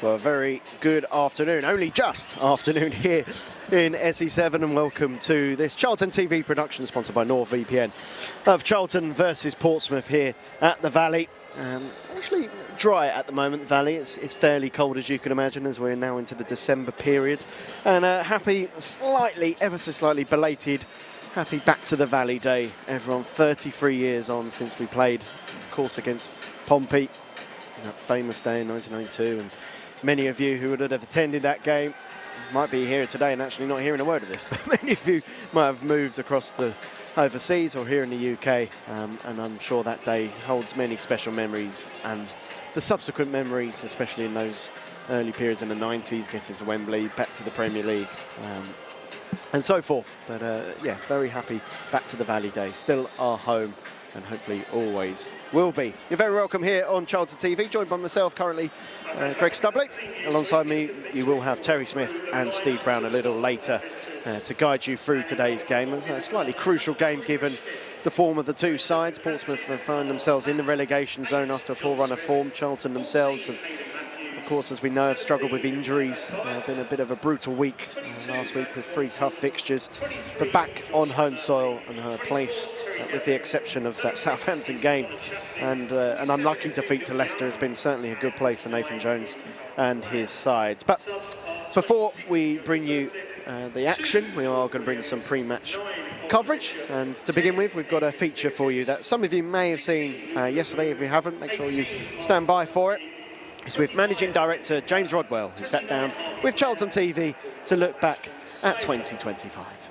Well, a very good afternoon, only just afternoon here in SE7, and welcome to this Charlton TV production sponsored by NordVPN of Charlton versus Portsmouth here at the Valley. Actually dry at the moment, the Valley. It's fairly cold, as you can imagine, as we're now into the December period. And happy, ever so slightly belated, happy Back to the Valley Day. Everyone 33 years on since we played, of course, against Pompey, that famous day in 1992. And many of you who would have attended that game might be here today and actually not hearing a word of this, but many of you might have moved across the overseas or here in the UK, and I'm sure that day holds many special memories, and the subsequent memories, especially in those early periods in the 90s, getting to Wembley, back to the Premier League, and so forth. But yeah, very happy Back to the Valley Day, still our home, and hopefully always will be. You're very welcome here on Charlton TV, joined by myself currently, Greg Stubley. Alongside me, you will have Terry Smith and Steve Brown a little later to guide you through today's game. It's a slightly crucial game given the form of the two sides. Portsmouth have found themselves in the relegation zone after a poor run of form. Charlton themselves have, of course, as we know, have struggled with injuries. Been a bit of a brutal week last week with 3 tough fixtures, but back on home soil and her place, with the exception of that Southampton game and an unlucky defeat to Leicester, has been certainly a good place for Nathan Jones and his sides. But before we bring you the action, we are going to bring some pre-match coverage, and to begin with, we've got a feature for you that some of you may have seen yesterday. If you haven't, make sure you stand by for it. It's with Managing Director James Rodwell, who sat down with Charlton TV to look back at 2025.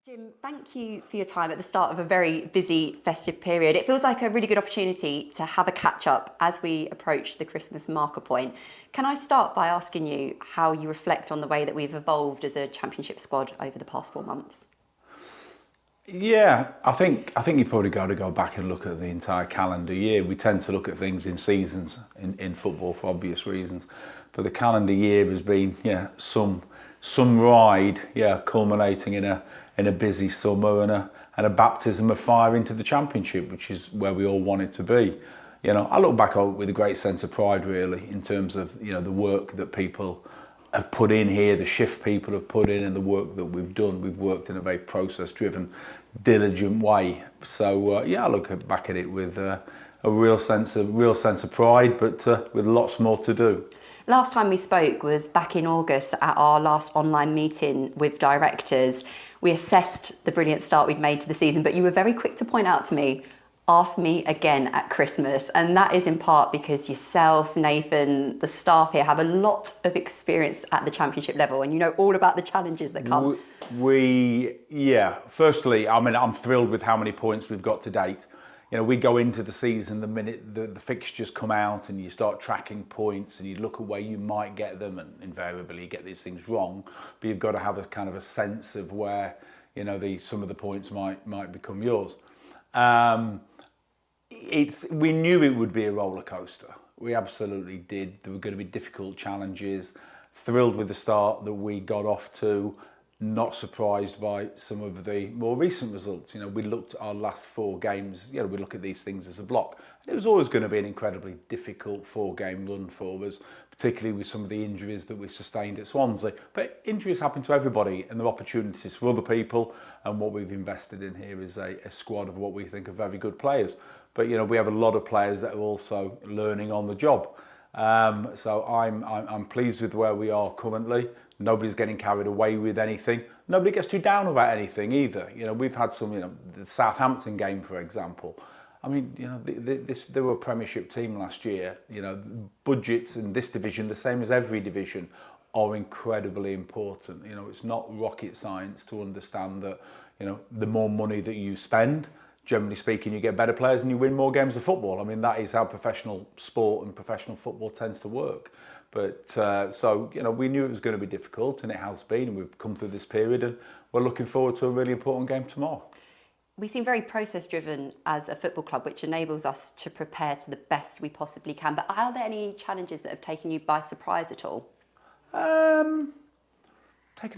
Jim, thank you for your time at the start of a very busy festive period. It feels like a really good opportunity to have a catch-up as we approach the Christmas marker point. Can I start by asking you how you reflect on the way that we've evolved as a championship squad over the past 4 months? Yeah, I think you probably got to go back and look at the entire calendar year. We tend to look at things in seasons in football for obvious reasons, but the calendar year has been some ride, culminating in a busy summer and a baptism of fire into the championship, which is where we all wanted to be. You know, I look back with a great sense of pride, really, in terms of the work that people have put in here, the shift people have put in, and the work that we've done. We've worked in a very process-driven, diligent way. So I look back at it with a real sense of pride, but with lots more to do. Last time we spoke was back in August at our last online meeting with directors. We assessed the brilliant start we'd made to the season, but you were very quick to point out to me, ask me again at Christmas. And that is in part because yourself, Nathan, the staff here have a lot of experience at the championship level, and you know all about the challenges that come. Firstly, I mean, I'm thrilled with how many points we've got to date. You know, we go into the season the minute the fixtures come out and you start tracking points and you look at where you might get them, and invariably you get these things wrong, but you've got to have a kind of a sense of where, some of the points might become yours. We knew it would be a roller coaster. We absolutely did. There were going to be difficult challenges. Thrilled with the start that we got off to. Not surprised by some of the more recent results. We looked at our last 4 games. We look at these things as a block. And it was always going to be an incredibly difficult 4-game run for us, particularly with some of the injuries that we sustained at Swansea. But injuries happen to everybody, and there are opportunities for other people. And what we've invested in here is a squad of what we think are very good players. But we have a lot of players that are also learning on the job. So I'm pleased with where we are currently. Nobody's getting carried away with anything. Nobody gets too down about anything either. We've had some, the Southampton game, for example. I mean, they were a Premiership team last year. Budgets in this division, the same as every division, are incredibly important. It's not rocket science to understand that, the more money that you spend, generally speaking, you get better players and you win more games of football. I mean, that is how professional sport and professional football tends to work. But we knew it was going to be difficult, and it has been. And we've come through this period, and we're looking forward to a really important game tomorrow. We seem very process-driven as a football club, which enables us to prepare to the best we possibly can. But are there any challenges that have taken you by surprise at all? Taken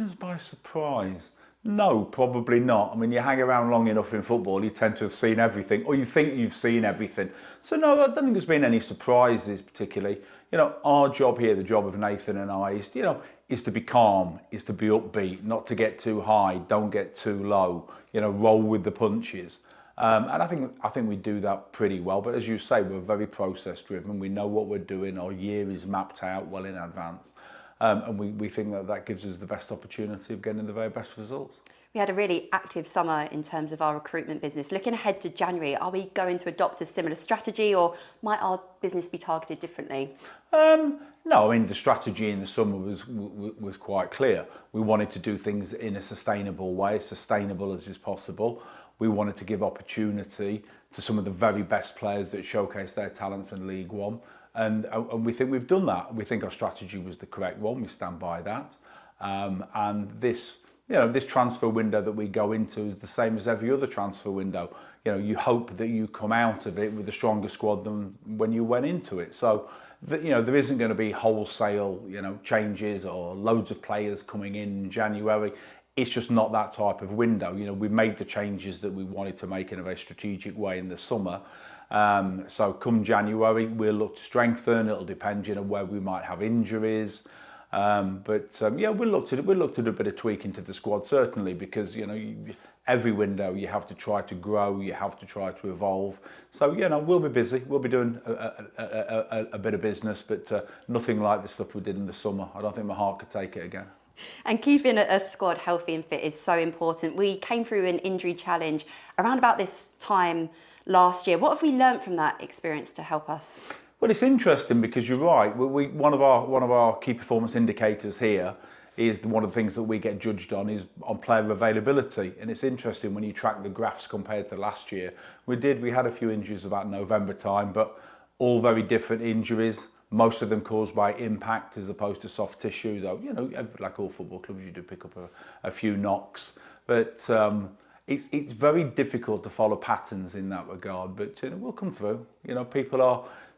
us by surprise? No, probably not. I mean, you hang around long enough in football, you tend to have seen everything, or you think you've seen everything. So no, I don't think there's been any surprises particularly. our job here, the job of Nathan and I, is to be calm, is to be upbeat, not to get too high, don't get too low, roll with the punches. And I think we do that pretty well. But as you say, we're very process driven. We know what we're doing. Our year is mapped out well in advance. And we think that gives us the best opportunity of getting the very best results. We had a really active summer in terms of our recruitment business. Looking ahead to January, are we going to adopt a similar strategy, or might our business be targeted differently? No, the strategy in the summer was quite clear. We wanted to do things in a sustainable way, as sustainable as is possible. We wanted to give opportunity to some of the very best players that showcase their talents in League One. And we think we've done that. We think our strategy was the correct one. We stand by that. And this transfer window that we go into is the same as every other transfer window. You hope that you come out of it with a stronger squad than when you went into it. So, there isn't going to be wholesale, changes or loads of players coming in January. It's just not that type of window. We made the changes that we wanted to make in a very strategic way in the summer. So come January, we'll look to strengthen. It'll depend, where we might have injuries. We'll look to do a bit of tweaking to the squad, certainly, because, every window you have to try to grow, you have to try to evolve. So, we'll be busy. We'll be doing a bit of business, but nothing like the stuff we did in the summer. I don't think my heart could take it again. And keeping a squad healthy and fit is so important. We came through an injury challenge around about this time last year. What have we learned from that experience to help us? Well, it's interesting because you're right. One of our key performance indicators here is one of the things that we get judged on is on player availability. And it's interesting when you track the graphs compared to last year. We had a few injuries about November time, but all very different injuries. Most of them caused by impact as opposed to soft tissue, though, like all football clubs, you do pick up a few knocks. But it's very difficult to follow patterns in that regard. But we'll come through.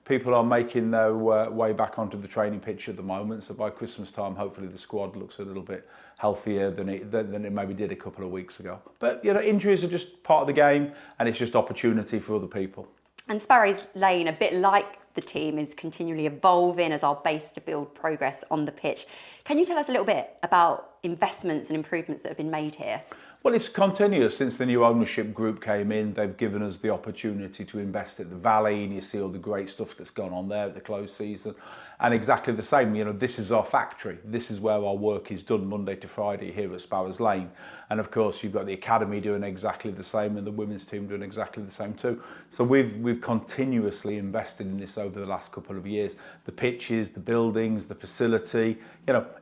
People are making their way back onto the training pitch at the moment. So by Christmas time, hopefully the squad looks a little bit healthier than it maybe did a couple of weeks ago. But injuries are just part of the game, and it's just opportunity for other people. And Sparrows Lane, a bit like the team, is continually evolving as our base to build progress on the pitch. Can you tell us a little bit about investments and improvements that have been made here? Well, it's continuous. Since the new ownership group came in, they've given us the opportunity to invest at the Valley, and you see all the great stuff that's gone on there at the close season. And exactly the same, this is our factory. This is where our work is done Monday to Friday here at Sparrows Lane. And of course, you've got the academy doing exactly the same, and the women's team doing exactly the same too. So we've continuously invested in this over the last couple of years. The pitches, the buildings, the facility,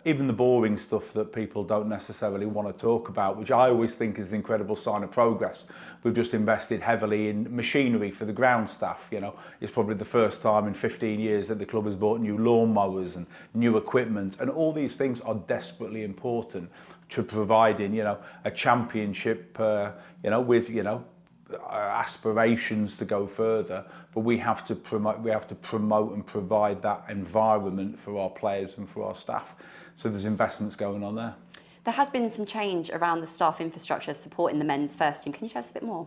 even the boring stuff that people don't necessarily want to talk about, which I always think is an incredible sign of progress. We've just invested heavily in machinery for the ground staff. It's probably the first time in 15 years that the club has bought new lawnmowers and new equipment, and all these things are desperately important to providing, a championship, with, aspirations to go further. But we have to promote and provide that environment for our players and for our staff. So there's investments going on there. There has been some change around the staff infrastructure supporting the men's first team. Can you tell us a bit more?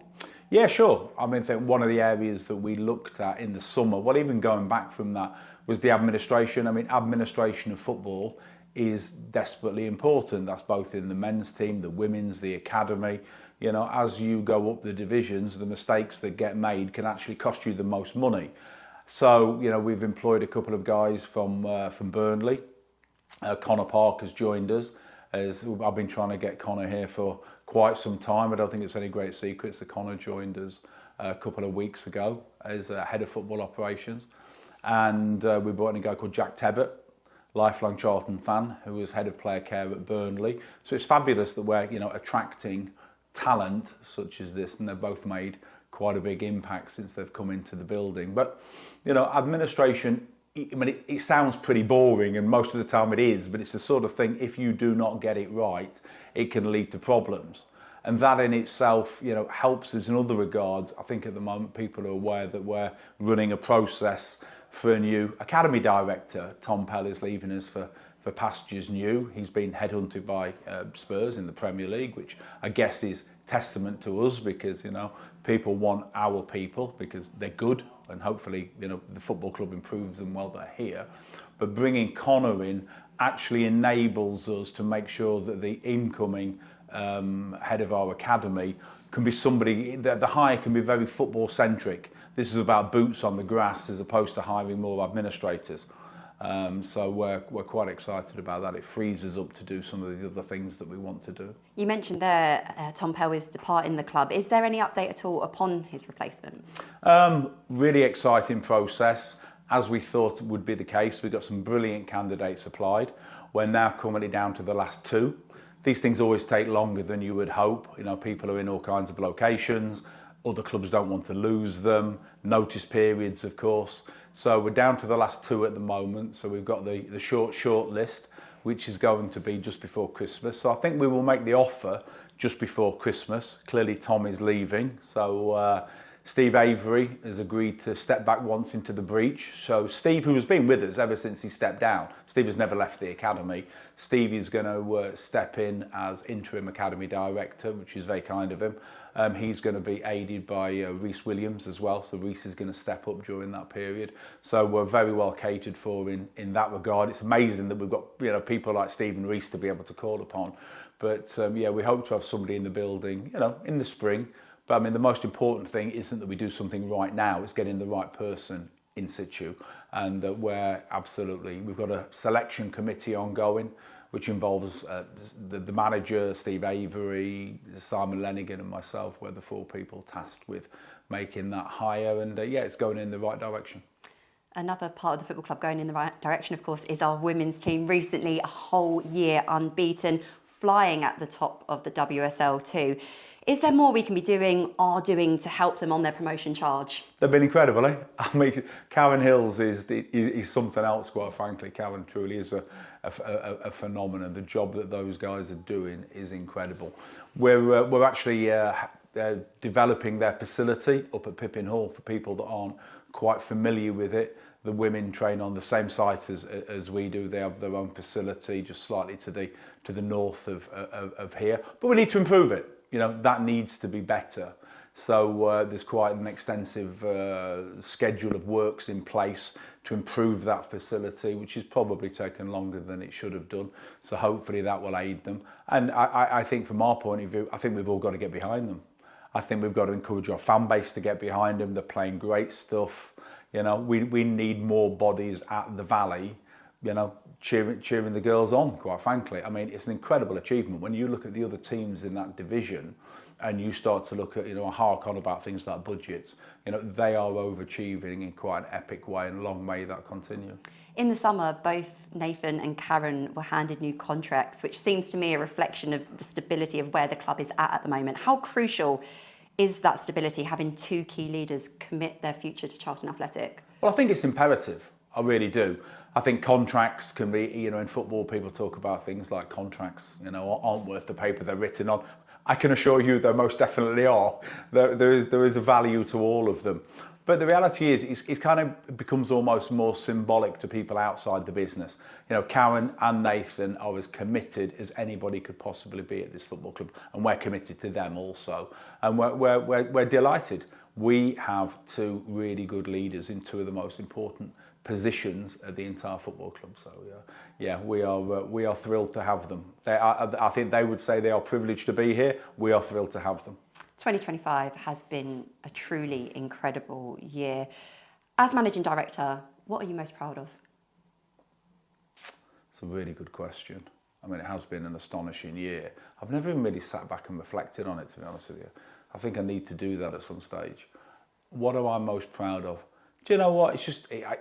Yeah, sure. I think one of the areas that we looked at in the summer, well, even going back from that, was the administration. Administration of football is desperately important. That's both in the men's team, the women's, the academy. As you go up the divisions, the mistakes that get made can actually cost you the most money. So, we've employed a couple of guys from Burnley. Connor Park has joined us. I've been trying to get Connor here for quite some time. I don't think it's any great secret that Connor joined us a couple of weeks ago as head of football operations. And we brought in a guy called Jack Tebbett, lifelong Charlton fan, who was head of player care at Burnley. So it's fabulous that we're attracting talent such as this, and they've both made quite a big impact since they've come into the building. But administration, it sounds pretty boring, and most of the time it is, but it's the sort of thing, if you do not get it right, it can lead to problems. And that in itself, helps us in other regards. I think at the moment people are aware that we're running a process for a new academy director. Tom Pell is leaving us for pastures new. He's been headhunted by Spurs in the Premier League, which I guess is testament to us, because people want our people because they're good and hopefully, you know, the football club improves them while they're here. But bringing Connor in actually enables us to make sure that the incoming head of our academy can be somebody, the hire can be very football centric. This is about boots on the grass as opposed to hiring more administrators. So we're quite excited about that. It frees us up to do some of the other things that we want to do. You mentioned there Tom Pell is departing the club. Is there any update at all upon his replacement? Really exciting process. As we thought would be the case, we've got some brilliant candidates applied. We're now currently down to the last 2. These things always take longer than you would hope. You know, people are in all kinds of locations. Other clubs don't want to lose them. Notice periods, of course. So we're down to the last 2 at the moment. So we've got the short list, which is going to be just before Christmas. So I think we will make the offer just before Christmas. Clearly Tom is leaving. So Steve Avery has agreed to step back once into the breach. So Steve, who has been with us ever since he stepped down, Steve has never left the academy. Steve is going to step in as interim academy director, which is very kind of him. He's going to be aided by Rhys Williams as well. So Rhys is going to step up during that period. So we're very well catered for in that regard. It's amazing that we've got, you know, people like Steve and Rhys to be able to call upon. But yeah, we hope to have somebody in the building, you know, in the spring. But I mean, the most important thing isn't that we do something right now, it's getting the right person in situ. And we've got a selection committee ongoing, which involves the manager, Steve Avery, Simon Lenigan and myself. We're the 4 people tasked with making that hire. And yeah, it's going in the right direction. Another part of the football club going in the right direction, of course, is our women's team. Recently, a whole year unbeaten, flying at the top of the WSL too. Is there more we can be doing, are doing to help them on their promotion charge? They've been incredible, eh? I mean, Karen Hills is something else, quite frankly. Karen truly is a phenomenon. The job that those guys are doing is incredible. We're actually developing their facility up at Pippin Hall for people that aren't quite familiar with it. The women train on the same site as we do. They have their own facility just slightly to the north of here. But we need to improve it. You know, that needs to be better. So there's quite an extensive schedule of works in place to improve that facility, which has probably taken longer than it should have done. So hopefully that will aid them. And I think from our point of view, I think we've all got to get behind them. I think we've got to encourage our fan base to get behind them. They're playing great stuff. You know, we need more bodies at the Valley, you know, cheering the girls on, quite frankly. I mean, it's an incredible achievement. When you look at the other teams in that division and you start to look at, you know, hark on about things like budgets, you know, they are overachieving in quite an epic way, and long may that continue. In the summer, both Nathan and Karen were handed new contracts, which seems to me a reflection of the stability of where the club is at the moment. How crucial is that stability, having 2 key leaders commit their future to Charlton Athletic? Well, I think it's imperative. I really do. I think contracts can be, you know, in football people talk about things like contracts, you know, aren't worth the paper they're written on. I can assure you they most definitely are. There is a value to all of them. But the reality is, it kind of becomes almost more symbolic to people outside the business. You know, Karen and Nathan are as committed as anybody could possibly be at this football club, and we're committed to them also. And we're delighted. We have 2 really good leaders in 2 of the most important positions at the entire football club. So yeah, we are thrilled to have them. I think they would say they are privileged to be here. We are thrilled to have them. 2025 has been a truly incredible year. As managing director, what are you most proud of? It's a really good question. I mean, it has been an astonishing year. I've never even really sat back and reflected on it, to be honest with you. I think I need to do that at some stage. What am I most proud of? Do you know what?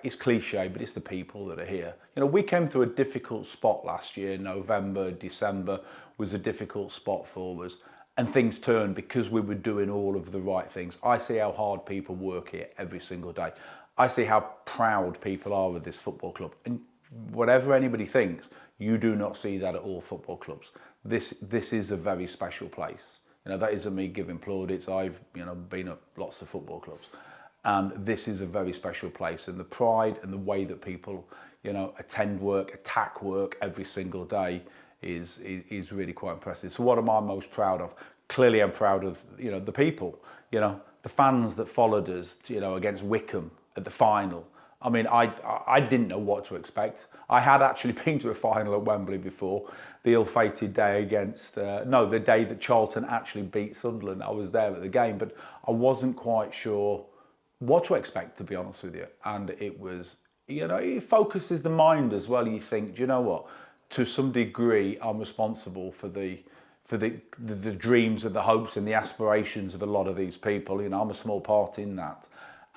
It's cliche, but it's the people that are here. You know, we came through a difficult spot last year. November, December was a difficult spot for us. And things turned because we were doing all of the right things. I see how hard people work here every single day. I see how proud people are with this football club. And whatever anybody thinks, you do not see that at all football clubs. This is a very special place. You know, that isn't me giving plaudits. I've, you know, been at lots of football clubs. And this is a very special place. And the pride and the way that people, you know, attend work, attack work every single day is really quite impressive. So what am I most proud of? Clearly I'm proud of, you know, the people, you know, the fans that followed us, you know, against Wickham at the final. I mean, I didn't know what to expect. I had actually been to a final at Wembley before, the ill-fated day against, the day that Charlton actually beat Sunderland. I was there at the game, but I wasn't quite sure what to expect, to be honest with you. And it was, it focuses the mind as well. You think, do you know what? To some degree, I'm responsible for the dreams and the hopes and the aspirations of a lot of these people. I'm a small part in that.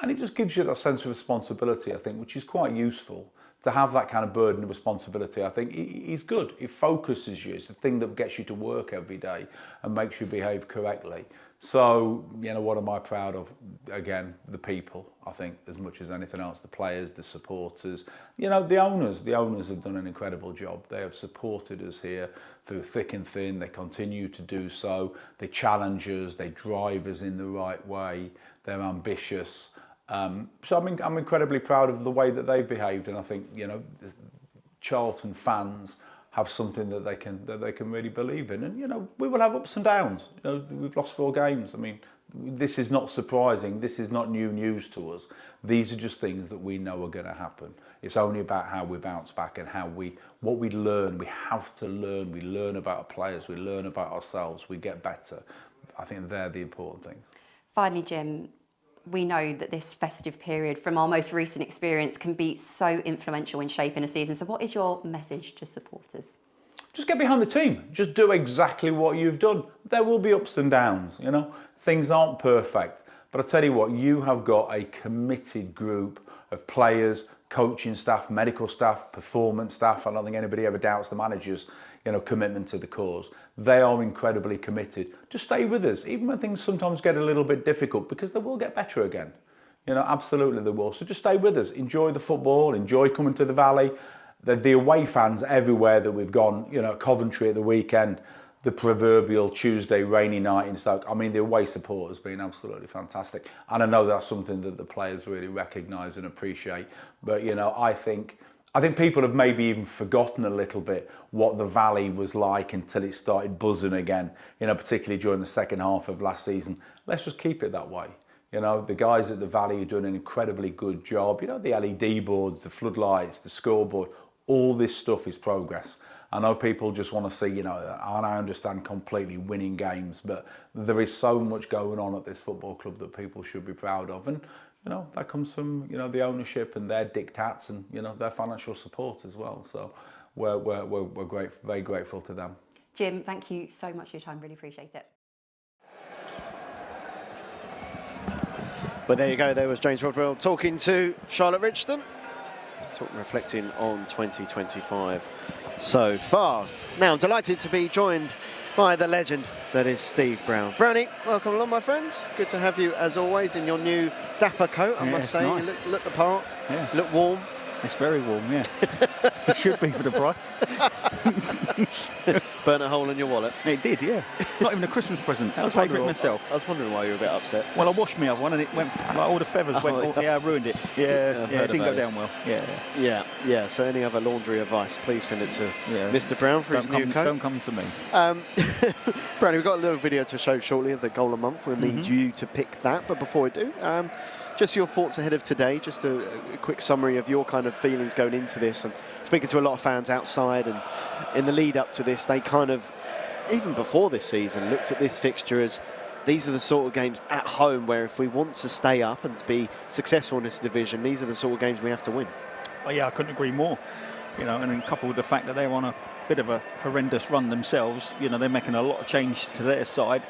And it just gives you that sense of responsibility, I think, which is quite useful. To have that kind of burden of responsibility, I think, is good. It focuses you. It's the thing that gets you to work every day and makes you behave correctly. So, what am I proud of? Again, the people, I think, as much as anything else, the players, the supporters, the owners. The owners have done an incredible job. They have supported us here through thick and thin. They continue to do so. They challenge us. They drive us in the right way. They're ambitious. So I'm incredibly proud of the way that they've behaved, and I think Charlton fans have something that they can really believe in, and we will have ups and downs. We've lost 4 games. I mean, this is not surprising. This is not new news to us. These are just things that we know are going to happen. It's only about how we bounce back and what we learn. We have to learn. We learn about our players. We learn about ourselves. We get better. I think they're the important things. Finally, Jim, we know that this festive period, from our most recent experience, can be so influential in shaping a season. So what is your message to supporters? Just get behind the team. Just do exactly what you've done. There will be ups and downs, Things aren't perfect. But I tell you what, you have got a committed group of players, coaching staff, medical staff, performance staff. I don't think anybody ever doubts the managers' commitment to the cause. They are incredibly committed. Just stay with us, even when things sometimes get a little bit difficult, because they will get better again. Absolutely they will. So just stay with us. Enjoy the football. Enjoy coming to the Valley. The away fans everywhere that we've gone, Coventry at the weekend, the proverbial Tuesday rainy night in Stoke. I mean, the away support has been absolutely fantastic. And I know that's something that the players really recognise and appreciate. But, I think people have maybe even forgotten a little bit what the Valley was like until it started buzzing again, particularly during the second half of last season. Let's just keep it that way. The guys at the Valley are doing an incredibly good job. The LED boards, the floodlights, the scoreboard, all this stuff is progress. I know people just want to see, and I understand completely winning games, but there is so much going on at this football club that people should be proud of. And, that comes from, the ownership and their diktats and, their financial support as well. So we're very grateful to them. Jim, thank you so much for your time. Really appreciate it. But there you go. There was James Rodwell talking to Charlotte Richardson, reflecting on 2025 so far. Now, I'm delighted to be joined by the legend that is Steve Brown. Brownie, welcome along, my friend. Good to have you, as always, in your new dapper coat, I must say. Nice. You look the part, look warm. It's very warm, yeah. It should be for the price. Burn a hole in your wallet. It did, yeah. Not even a Christmas present. I paid for it myself. I was wondering why you were a bit upset. Well, I washed me other one and it went, like all the feathers went, I ruined it. Yeah, it didn't go down well. Yeah. So any other laundry advice, please send it to Mr. Brown for his new coat. Don't come to me. Brownie, we've got a little video to show shortly of the goal a month. We'll need you to pick that. But before we do, just your thoughts ahead of today, just a quick summary of your kind of feelings going into this. And speaking to a lot of fans outside and in the lead up to this, they kind of, even before this season, looked at this fixture as these are the sort of games at home where if we want to stay up and to be successful in this division, these are the sort of games we have to win. Oh, yeah, I couldn't agree more. And then coupled with the fact that they're on a bit of a horrendous run themselves, they're making a lot of change to their side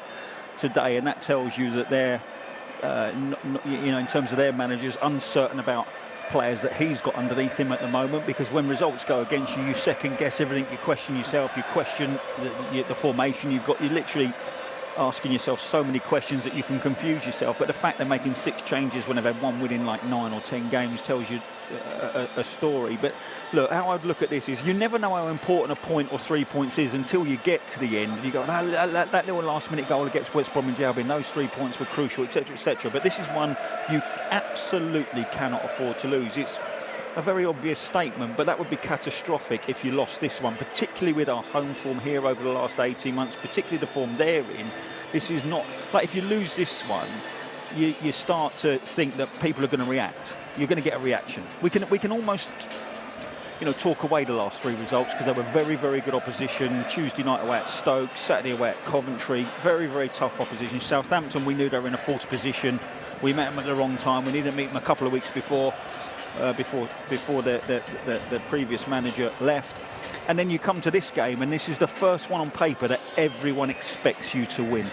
today, and that tells you that they're in terms of their managers, uncertain about players that he's got underneath him at the moment, because when results go against you, you second guess everything, you question yourself, you question the formation you've got, you're literally asking yourself so many questions that you can confuse yourself. But the fact they're making 6 changes when they've had one win in like 9 or 10 games tells you a story. But look, how I'd look at this is you never know how important a point or 3 points is until you get to the end. You go, that little last minute goal against West Brom and Albion, those 3 points were crucial, etc., etc. But this is one you absolutely cannot afford to lose. It's a very obvious statement, but that would be catastrophic if you lost this one, particularly with our home form here over the last 18 months, particularly the form they're in. This is not, like if you lose this one, you start to think that people are going to react. you're going to get a reaction. We can almost, talk away the last 3 results because they were very, very good opposition. Tuesday night away at Stoke, Saturday away at Coventry, very, very tough opposition. Southampton, we knew they were in a false position. We met them at the wrong time. We needed to meet them a couple of weeks before the previous manager left. And then you come to this game, and this is the first one on paper that everyone expects you to win.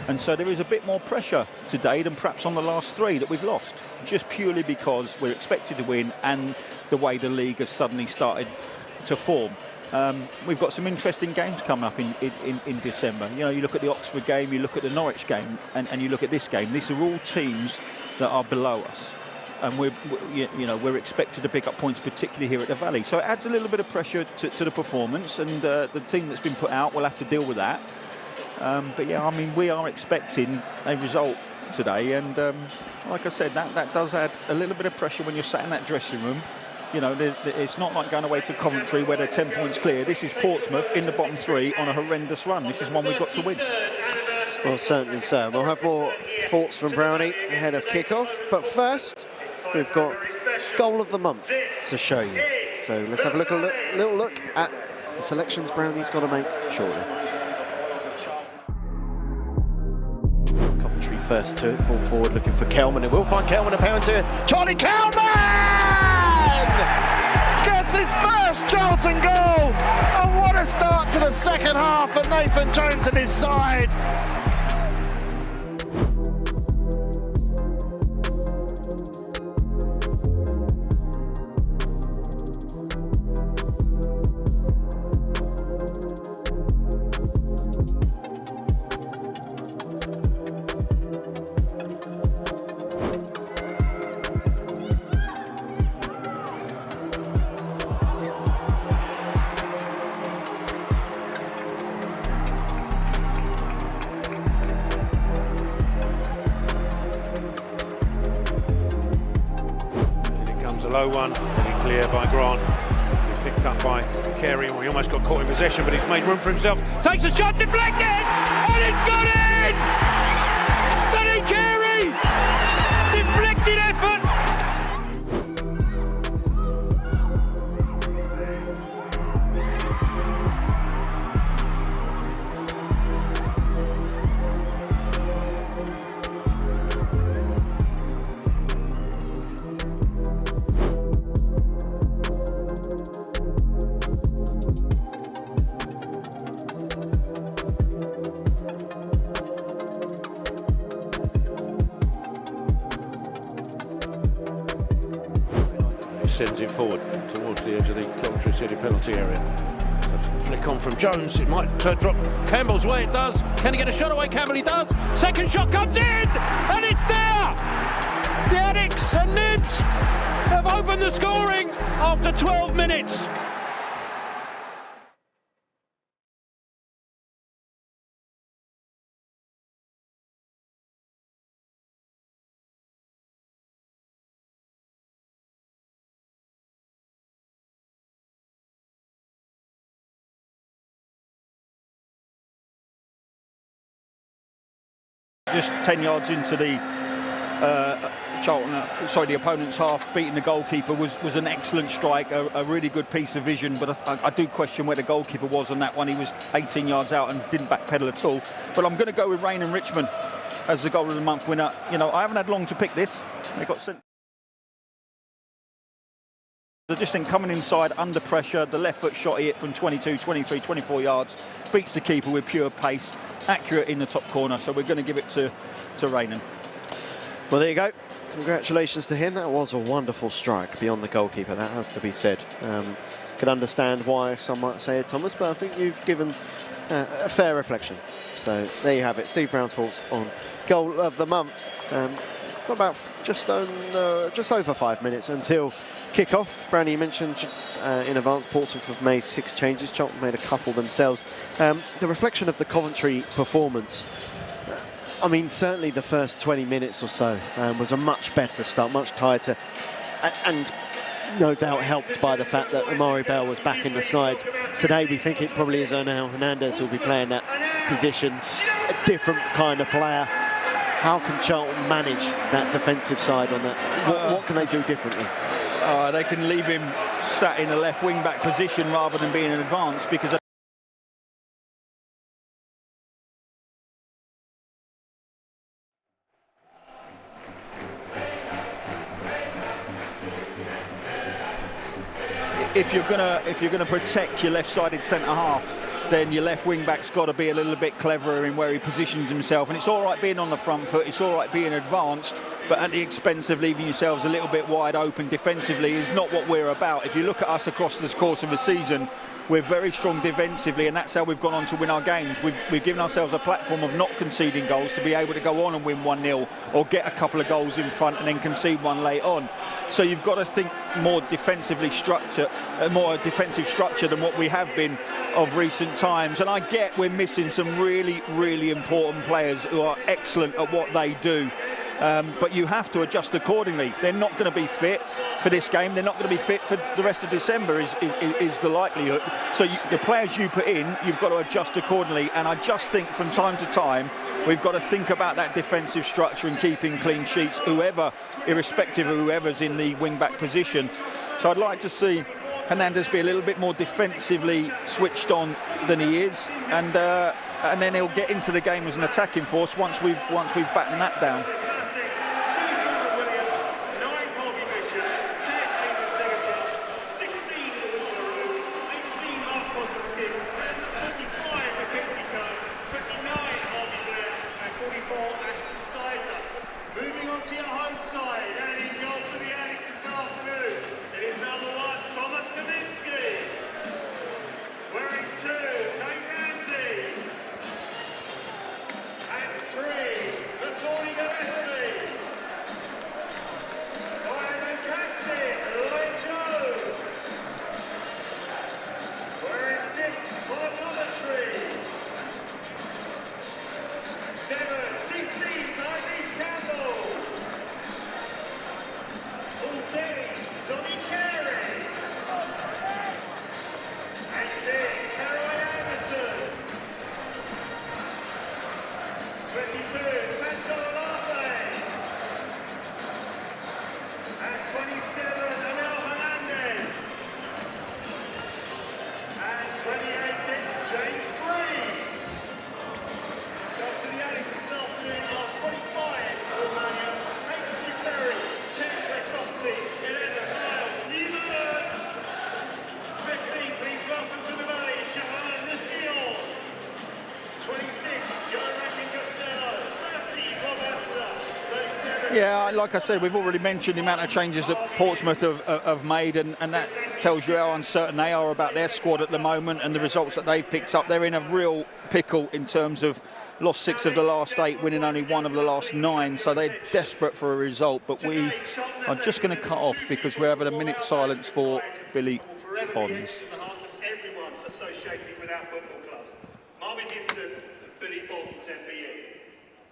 And so there is a bit more pressure today than perhaps on the last 3 that we've lost, just purely because we're expected to win and the way the league has suddenly started to form. We've got some interesting games coming up in December. You look at the Oxford game, you look at the Norwich game, and you look at this game. These are all teams that are below us. And we're expected to pick up points, particularly here at the Valley. So it adds a little bit of pressure to the performance, and the team that's been put out will have to deal with that. But yeah, I mean, we are expecting a result today, and like I said, that does add a little bit of pressure when you're sat in that dressing room. It's not like going away to Coventry where they're 10 points clear. This is Portsmouth in the bottom 3 on a horrendous run. This is one we've got to win. Well, certainly so. We'll have more thoughts from Brownie ahead of kick-off. But first, we've got goal of the month to show you. So let's have a little look at the selections Brownie's got to make shortly. Coventry first to it, ball forward looking for Kelman. It will find Kelman, a pound to Charlie Kelman! Gets his first Charlton goal! And what a start to the second half for Nathan Jones and his side! A low one, really clear by Grant. He picked up by Carey. Well, he almost got caught in possession, but he's made room for himself. Takes a shot, deflected, and it's got in! Stunning Carey! Deflected effort! Sends it forward towards the edge of the Coventry City penalty area. So flick on from Jones, it might drop Campbell's way, it does. Can he get a shot away? Campbell, he does. Second shot comes in, and it's there! The Addicts and Nibs have opened the scoring after 12 minutes. Just 10 yards into the the opponent's half, beating the goalkeeper was an excellent strike, a really good piece of vision. But I do question where the goalkeeper was on that one. He was 18 yards out and didn't backpedal at all. But I'm going to go with Rain and Richmond as the goal of the month winner. I haven't had long to pick this. They got sent. I just think coming inside under pressure, the left foot shot he hit from 22, 23, 24 yards, beats the keeper with pure pace, accurate in the top corner. So we're going to give it to Raynan. Well, there you go. Congratulations to him. That was a wonderful strike beyond the goalkeeper. That has to be said. Could understand why some might say it, Thomas, but I think you've given a fair reflection. So there you have it. Steve Brown's thoughts on goal of the month. Got about just over 5 minutes until kick-off. Brownie, you mentioned in advance Portsmouth have made 6 changes. Charlton made a couple themselves. The reflection of the Coventry performance, I mean, certainly the first 20 minutes or so was a much better start, much tighter, and no doubt helped by the fact that Amari Bell was back in the side. Today we think it probably is Onel Hernandez who will be playing that position, a different kind of player. How can Charlton manage that defensive side on that? What can they do differently? They can leave him sat in a left wing back position rather than being in advance, because if you're gonna protect your left-sided centre half, then your left wing back's got to be a little bit cleverer in where he positions himself. And it's all right being on the front foot, it's all right being advanced, but at the expense of leaving yourselves a little bit wide open defensively is not what we're about. If you look at us across the course of the season, we're very strong defensively, and that's how we've gone on to win our games. We've given ourselves a platform of not conceding goals to be able to go on and win 1-0 or get a couple of goals in front and then concede one late on. So you've got to think more defensive structure than what we have been of recent times. And I get we're missing some really, really important players who are excellent at what they do. But you have to adjust accordingly. They're not going to be fit for this game. They're not going to be fit for the rest of December is the likelihood. So the players you put in, you've got to adjust accordingly. And I just think from time to time, we've got to think about that defensive structure and keeping clean sheets, irrespective of whoever's in the wing-back position. So I'd like to see Hernandez be a little bit more defensively switched on than he is. And then he'll get into the game as an attacking force once we've battened that down. Yeah, like I said, we've already mentioned the amount of changes that Portsmouth have made, and that tells you how uncertain they are about their squad at the moment and the results that they've picked up. They're in a real pickle in terms of lost 6 of the last 8, winning only 1 of the last 9, so they're desperate for a result. But we are just going to cut off because we're having a minute's silence for Billy Bonds. Everyone associated with our football club. Marvin Hinton and Billy Bonds, MBE.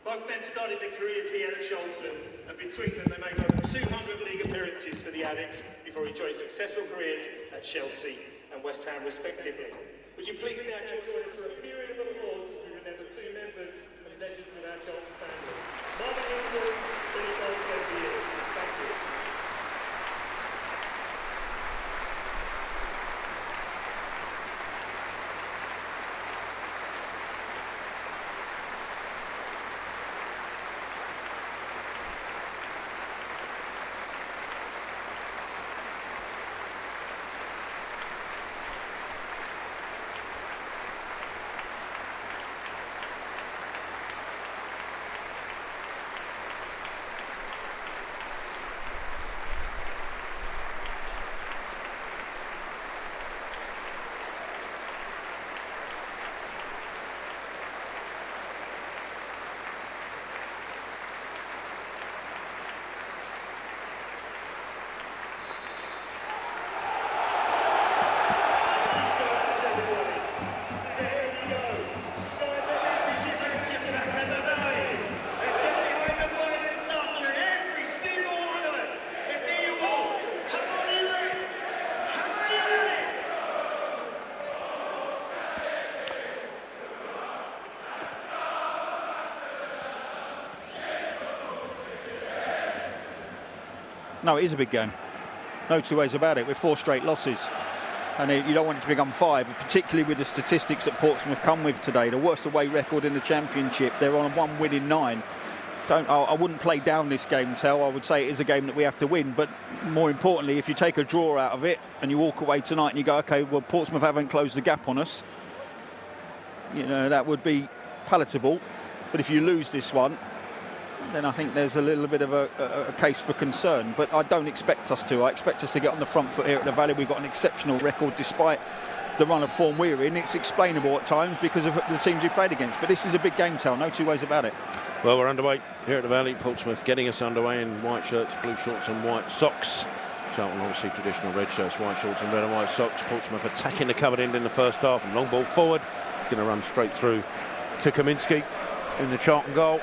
Both men started their careers here at Charlton, and between them they made over 200 league appearances for the Addicts before enjoying successful careers at Chelsea and West Ham respectively. Would you please now join us for a period of applause to remember 2 members and legends of our Charlton family. Marvin Hinton, Billy Bonds, MBE. Thank you. No, it is a big game. No two ways about it. With 4 straight losses. And you don't want it to become 5, particularly with the statistics that Portsmouth come with today. The worst away record in the Championship. They're on 1 win in 9. I wouldn't play down this game, Tel. I would say it is a game that we have to win. But more importantly, if you take a draw out of it and you walk away tonight and you go, OK, well, Portsmouth haven't closed the gap on us, you know, that would be palatable. But if you lose this one, then I think there's a little bit of a case for concern. But I don't expect us to. I expect us to get on the front foot here at the Valley. We've got an exceptional record despite the run of form we're in. It's explainable at times because of the teams we played against. But this is a big game, Tel. No two ways about it. Well, we're underway here at the Valley. Portsmouth getting us underway in white shirts, blue shorts and white socks. Charlton obviously traditional red shirts, white shorts and red and white socks. Portsmouth attacking the covered end in the first half and long ball forward. It's going to run straight through to Kaminski in the Charlton goal.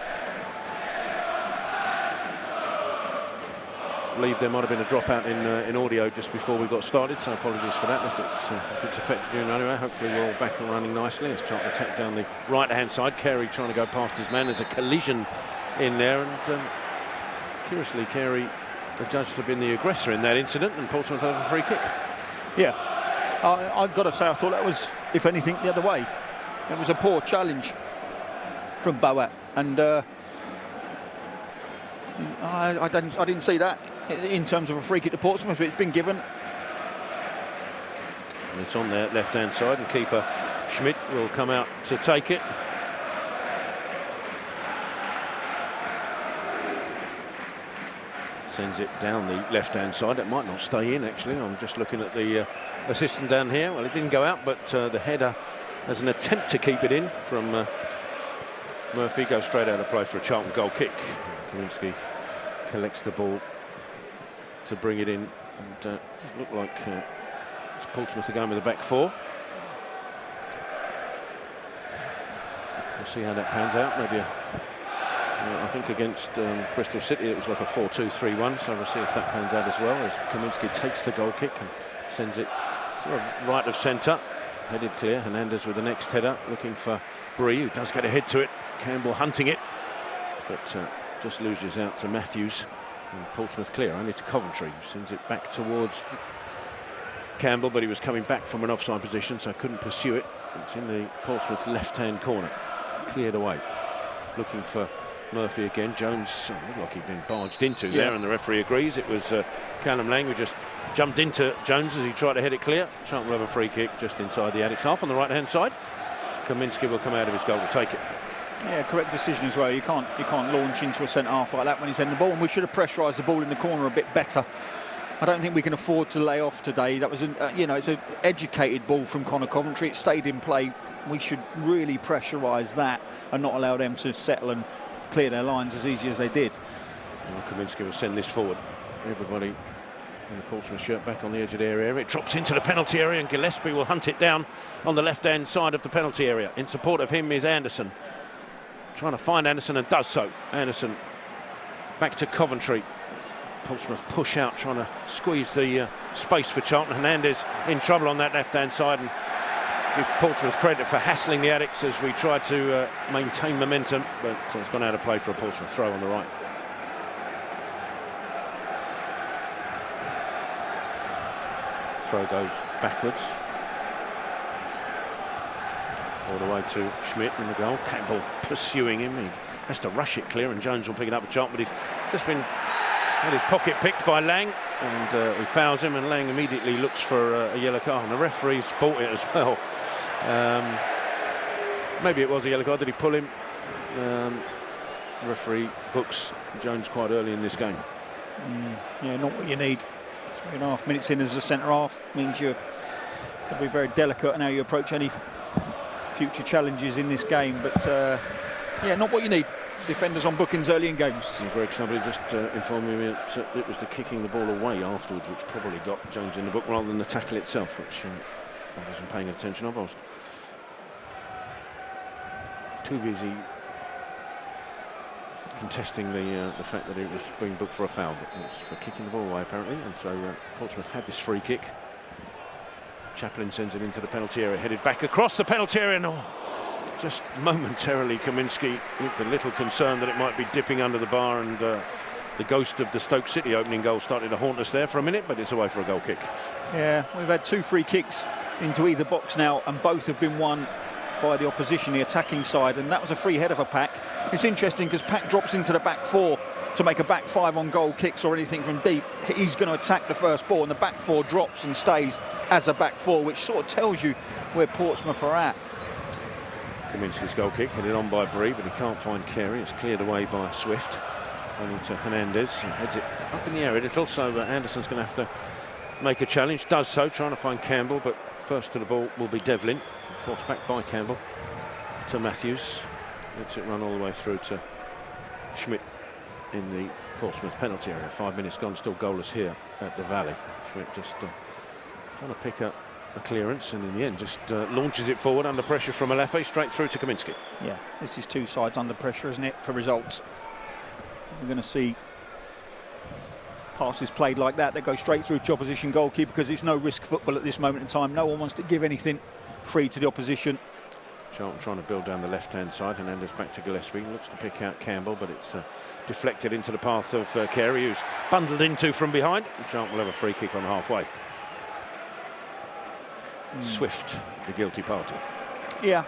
I believe there might have been a dropout in audio just before we got started, so apologies for that if it's affected you in any way. Hopefully we're all back and running nicely as Charlton attack down the right hand side. Carey trying to go past his man. There's a collision in there, and curiously Carey judged to have been the aggressor in that incident, and Portsmouth have a free kick. Yeah, I've got to say I thought that was, if anything, the other way. It was a poor challenge from Boat, and I didn't see that in terms of a free kick to Portsmouth. It's been given. And it's on their left-hand side, and keeper Schmidt will come out to take it. Sends it down the left-hand side. It might not stay in, actually. I'm just looking at the assistant down here. Well, it didn't go out, but the header as an attempt to keep it in from Murphy goes straight out of play for a Charlton goal kick. Kaminski collects the ball to bring it in, and it looked like it's Portsmouth are going with the back 4. We'll see how that pans out. Maybe I think against Bristol City it was like a 4-2-3-1, so we'll see if that pans out as well, as Kaminski takes the goal kick and sends it sort of right of centre, headed clear. Hernandez with the next header, looking for Bree, who does get ahead to it. Campbell hunting it, but just loses out to Matthews. And Portsmouth clear, only to Coventry, who sends it back towards Campbell, but he was coming back from an offside position, so couldn't pursue it. It's in the Portsmouth left-hand corner, cleared away. Looking for Murphy again. Jones looked like he'd been barged into there, and the referee agrees. It was Callum Lang who just jumped into Jones as he tried to head it clear. Charlton will have a free kick just inside the Addicks half on the right-hand side. Kaminski will come out of his goal to take it. Yeah, correct decision as well. You can't launch into a centre half like that when he's heading the ball, and we should have pressurised the ball in the corner a bit better. I don't think we can afford to lay off today. That was it's an educated ball from Connor Coventry. It stayed in play. We should really pressurise that and not allow them to settle and clear their lines as easy as they did. Well, Kaminski will send this forward. Everybody in the Portsmouth shirt back on the edge of their area. It drops into the penalty area, and Gillespie will hunt it down on the left-hand side of the penalty area. In support of him is Anderson. Trying to find Anderson, and does so. Anderson back to Coventry. Portsmouth push out, trying to squeeze the space for Charlton. Hernandez in trouble on that left-hand side, and give Portsmouth credit for hassling the Addicks as we try to maintain momentum, but it's gone out of play for a Portsmouth throw on the right. Throw goes backwards. All the way to Schmidt in the goal. Campbell pursuing him. He has to rush it clear, and Jones will pick it up with Charlton, but he's just been had his pocket picked by Lang, and he fouls him, and Lang immediately looks for a yellow card, and the referee's bought it as well. Maybe it was a yellow card. Did he pull him? The referee books Jones quite early in this game. Yeah, not what you need. 3.5 minutes in as a centre half means you've got to be very delicate in how you approach any future challenges in this game, but yeah, not what you need. Defenders on bookings early in games. And Greg, somebody just informed me that it was the kicking the ball away afterwards which probably got Jones in the book rather than the tackle itself, which I wasn't paying attention of. I was too busy contesting the fact that it was being booked for a foul, but it's for kicking the ball away apparently, and so Portsmouth had this free kick. Chaplin sends it into the penalty area, headed back across the penalty area, and just momentarily Kaminski looked a little concerned that it might be dipping under the bar, and the ghost of the Stoke City opening goal started to haunt us there for a minute, but it's away for a goal kick. Yeah, we've had 2 free kicks into either box now, and both have been won by the opposition, the attacking side, and that was a free header for Pack. It's interesting because Pack drops into the back 4 to make a back 5 on goal kicks or anything from deep. He's going to attack the first ball, and the back 4 drops and stays as a back 4, which sort of tells you where Portsmouth are at. Kaminski's goal kick headed on by Bree, but he can't find Carey. It's cleared away by Swift. Only to Hernandez, and heads it up in the air a little, so Anderson's going to have to make a challenge. Does so, trying to find Campbell, but first to the ball will be Devlin. Forced back by Campbell to Matthews. Lets it run all the way through to Schmidt in the Portsmouth penalty area. 5 minutes gone, still goalless here at the Valley. Schmidt just trying to pick up a clearance, and in the end just launches it forward under pressure from Alefe, straight through to Kaminski. Yeah, this is 2 sides under pressure, isn't it, for results? We're going to see passes played like that go straight through to opposition goalkeeper, because it's no risk football at this moment in time. No one wants to give anything free to the opposition. Charlton trying to build down the left-hand side. Hernandez back to Gillespie. Looks to pick out Campbell, but it's deflected into the path of Carey, who's bundled into from behind. And Charlton will have a free kick on halfway. Swift, the guilty party. Yeah,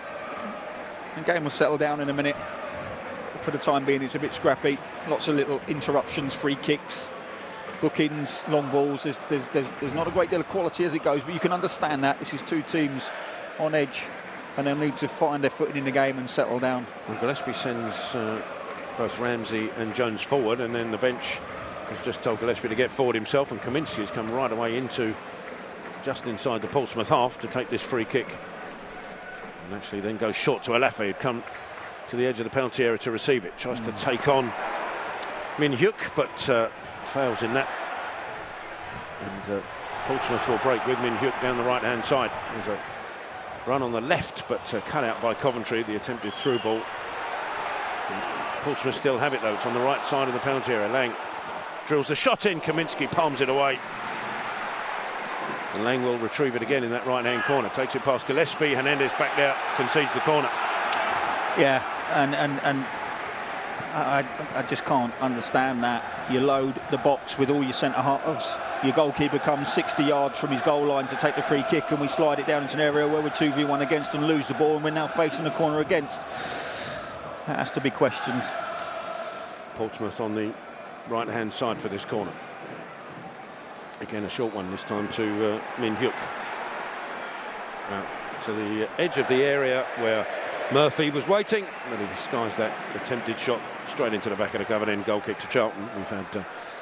the game will settle down in a minute. For the time being, it's a bit scrappy. Lots of little interruptions, free kicks, bookings, long balls. There's not a great deal of quality as it goes, but you can understand that. This is 2 teams on edge, and they'll need to find their footing in the game and settle down. Well, Gillespie sends both Ramsey and Jones forward, and then the bench has just told Gillespie to get forward himself, and Kaminski has come right away into just inside the Portsmouth half to take this free kick, and actually then goes short to Alefe, who'd come to the edge of the penalty area to receive it. Tries to take on Min Hyuk, but fails in that. And Portsmouth will break with Min Hyuk down the right-hand side. There's a run on the left, but cut out by Coventry, the attempted through ball. And Portsmouth still have it, though. It's on the right side of the penalty area. Lang drills the shot in. Kaminski palms it away. And Lang will retrieve it again in that right-hand corner. Takes it past Gillespie. Hernandez backed out, concedes the corner. Yeah, and I just can't understand that. You load the box with all your centre-halves. Your goalkeeper comes 60 yards from his goal line to take the free kick, and we slide it down into an area where we're 2v1 against and lose the ball, and we're now facing the corner against. That has to be questioned. Portsmouth on the right-hand side for this corner. Again, a short one this time to Min Hyuk. To the edge of the area where Murphy was waiting, and he disguised that attempted shot straight into the back of the covered end. Goal kick to Charlton. We've had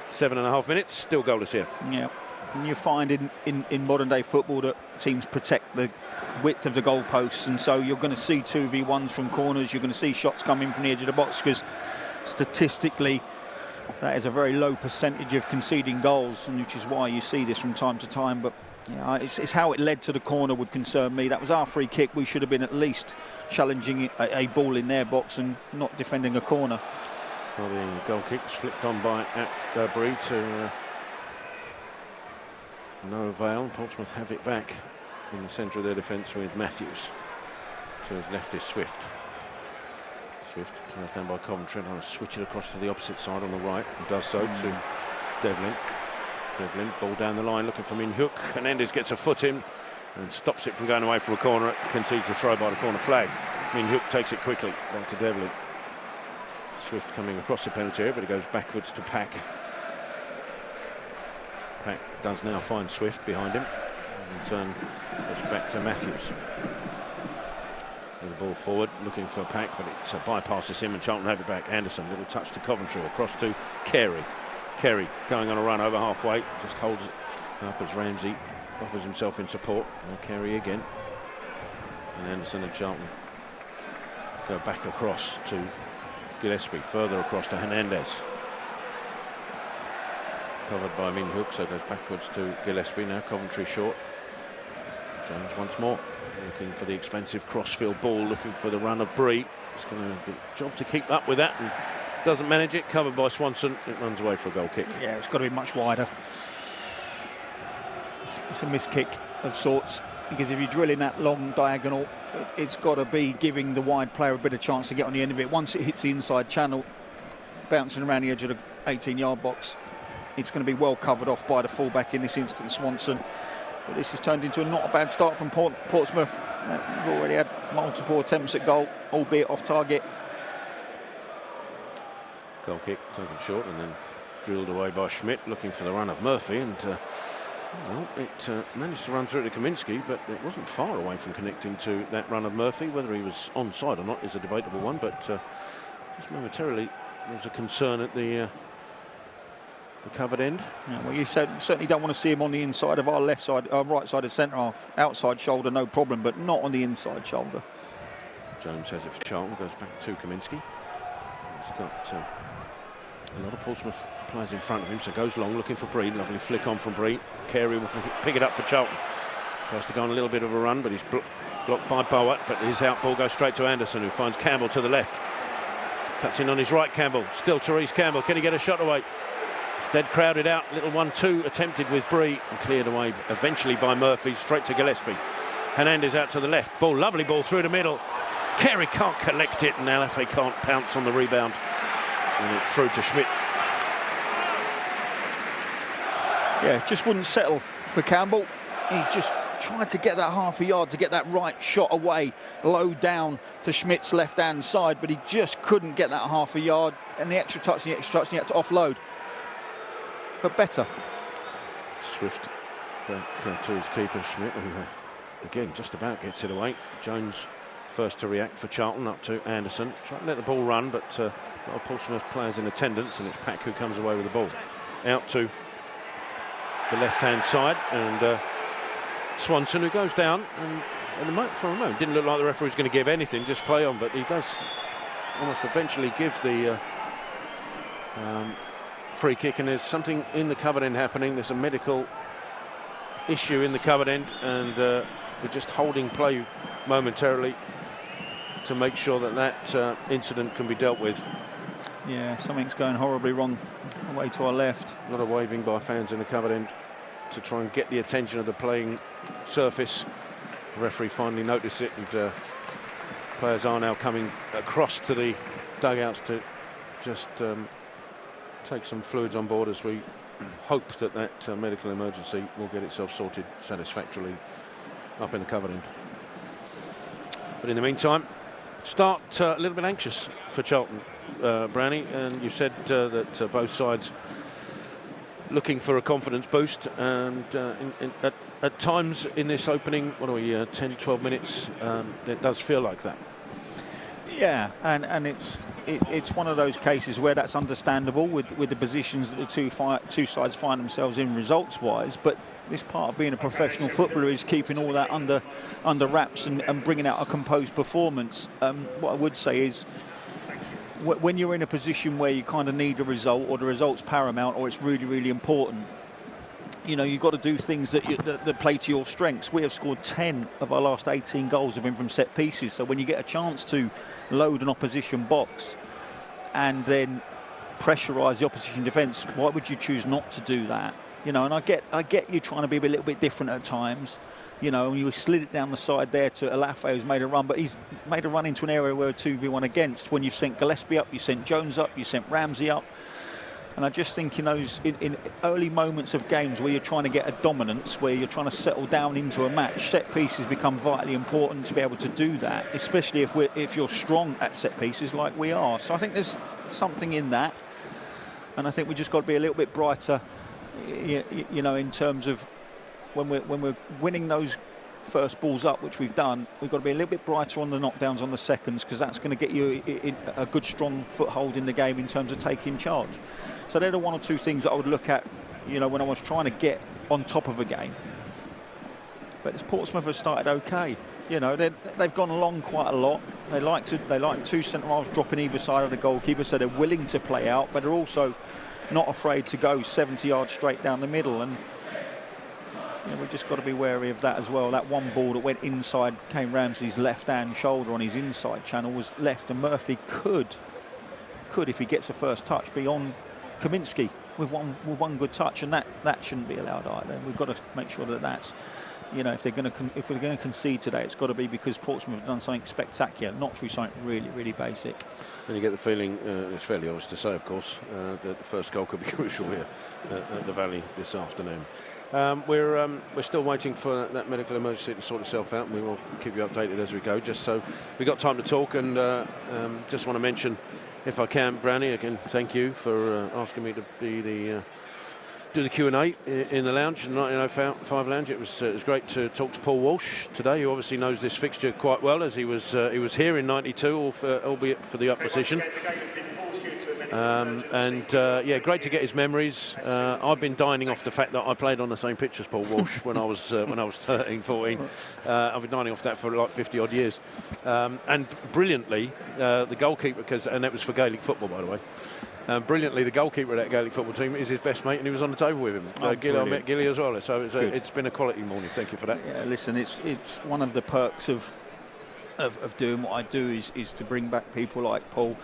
7.5 minutes, still goalless here. Yeah, and you find in modern day football that teams protect the width of the goalposts, and so you're going to see 2v1s from corners. You're going to see shots coming from the edge of the box, because statistically that is a very low percentage of conceding goals, and which is why you see this from time to time. But yeah, it's how it led to the corner would concern me. That was our free kick. We should have been at least challenging a ball in their box and not defending a corner. Well, the goal kick was flipped on by Bree to no avail. Portsmouth have it back in the centre of their defence with Matthews. To his left is Swift. Swift plays down by Coventry, and I'll switch it across to the opposite side on the right, and does so to Devlin. Devlin, ball down the line, looking for Min Hyuk. Hernandez gets a foot in and stops it from going away from a corner. Concedes the throw by the corner flag. Min Hyuk takes it quickly back to Devlin. Swift coming across the penalty area, but he goes backwards to Pack. Pack does now find Swift behind him. In turn, goes back to Matthews. The ball forward, looking for Pack, but it bypasses him, and Charlton have it back. Anderson, little touch to Coventry, across to Carey. Carey going on a run over halfway, just holds it up as Ramsey offers himself in support. Now Carey again. And Anderson and Charlton go back across to Gillespie, further across to Hernandez. Covered by Min Hyuk, so goes backwards to Gillespie. Now Coventry short. Jones once more, looking for the expensive crossfield ball, looking for the run of Bree. It's going to be a job to keep up with that, and doesn't manage it. Covered by Swanson. It runs away for a goal kick. Yeah, it's got to be much wider. It's a missed kick of sorts, because if you drill in that long diagonal, it's got to be giving the wide player a bit of chance to get on the end of it. Once it hits the inside channel, bouncing around the edge of the 18-yard box. It's going to be well covered off by the fullback, in this instance, Swanson. But this has turned into not a bad start from Portsmouth. We've already had multiple attempts at goal, albeit off target. Goal kick taken short and then drilled away by Schmidt, looking for the run of Murphy, and well, it managed to run through to Kaminski, but it wasn't far away from connecting to that run of Murphy. Whether he was onside or not is a debatable one, but just momentarily there was a concern at the covered end. Yeah, well, you certainly don't want to see him on the inside of our left side, our right side of centre half. Outside shoulder, no problem, but not on the inside shoulder. Jones has it for Charlton, goes back to Kaminski. He's got a lot of Portsmouth players in front of him, so goes long, looking for Breed. Lovely flick on from Breed. Carey will pick it up for Charlton. Tries to go on a little bit of a run, but he's blocked by Bowatt, but his out ball goes straight to Anderson, who finds Campbell to the left. Cuts in on his right, Campbell. Still Therese Campbell. Can he get a shot away? Instead crowded out. Little 1-2 attempted with Bree and cleared away eventually by Murphy, straight to Gillespie. Hernandez out to the left. Ball, lovely ball through the middle. Carey can't collect it, and LFA can't pounce on the rebound. And it's through to Schmidt. Yeah, just wouldn't settle for Campbell. He just tried to get that half a yard to get that right shot away, low down to Schmidt's left-hand side, but he just couldn't get that half a yard. And the extra touch, and he had to offload. But better. Swift back to his keeper, Schmidt, who again just about gets it away. Jones first to react for Charlton, up to Anderson. Trying to let the ball run, but a lot of Portsmouth players in attendance, and it's Pack who comes away with the ball. Out to the left-hand side, and Swanson, who goes down, and for a moment didn't look like the referee was going to give anything, just play on, but he does almost eventually give the free kick, and there's something in the covered end happening. There's a medical issue in the covered end, and we're just holding play momentarily to make sure that incident can be dealt with. Yeah, something's going horribly wrong away to our left. A lot of waving by fans in the covered end to try and get the attention of the playing surface. The referee finally noticed it, and players are now coming across to the dugouts to just take some fluids on board, as we hope that medical emergency will get itself sorted satisfactorily up in the covered end. But in the meantime, start a little bit anxious for Charlton, Brownie, and you said that both sides looking for a confidence boost, and at times in this opening, 10, 12 minutes, it does feel like that. Yeah, and it's one of those cases where that's understandable with the positions that the two sides find themselves in results-wise, but this part of being a professional footballer is keeping all that under wraps and bringing out a composed performance. What I would say is, when you're in a position where you kind of need a result, or the result's paramount, or it's really, really important, you've got to do things that play to your strengths. We have scored 10 of our last 18 goals have been from set pieces. So when you get a chance to load an opposition box and then pressurise the opposition defence, why would you choose not to do that? And I get you trying to be a little bit different at times. And you slid it down the side there to Alafe, who's made a run, but he's made a run into an area where 2v1 against. When you've sent Gillespie up, you sent Jones up, you sent Ramsey up. And I just think in early moments of games where you're trying to get a dominance, where you're trying to settle down into a match, set pieces become vitally important to be able to do that, especially if you're strong at set pieces like we are. So I think there's something in that, and I think we just got to be a little bit brighter, in terms of when we're winning those first balls up, which we've done. We've got to be a little bit brighter on the knockdowns on the seconds, because that's going to get you a good strong foothold in the game in terms of taking charge. So they're the one or two things that I would look at, when I was trying to get on top of a game. But Portsmouth have started okay. They've gone along quite a lot. They like two centre halves dropping either side of the goalkeeper, so they're willing to play out, but they're also not afraid to go 70 yards straight down the middle. And we've just got to be wary of that as well. That one ball that went inside came Ramsey's left-hand shoulder on his inside channel, was left, and Murphy could, if he gets a first touch, be on Kaminski with one good touch, and that shouldn't be allowed either. We've got to make sure that that's You know, if we're going to concede today, it's got to be because Portsmouth have done something spectacular, not through something really, really basic. And you get the feeling, it's fairly obvious to say, of course, that the first goal could be crucial here at the Valley this afternoon. We're still waiting for that medical emergency to sort itself out, and we will keep you updated as we go. Just so we've got time to talk, and just want to mention, if I can, Brownie, again, thank you for asking me to be do the Q&A in the lounge, in the 1905 lounge. It was great to talk to Paul Walsh today, who obviously knows this fixture quite well, as he was here in '92, albeit for the opposition. Yeah, great to get his memories. I've been dining off the fact that I played on the same pitch as Paul Walsh when I was 13, 14. I've been dining off that for like 50 odd years. And brilliantly, the goalkeeper, and that was for Gaelic football, by the way. Brilliantly, the goalkeeper of that Gaelic football team is his best mate, and he was on the table with him. I met Gilly as well, so it's been a quality morning. Thank you for that. Yeah, listen, it's one of the perks of doing what I do is to bring back people like Paul.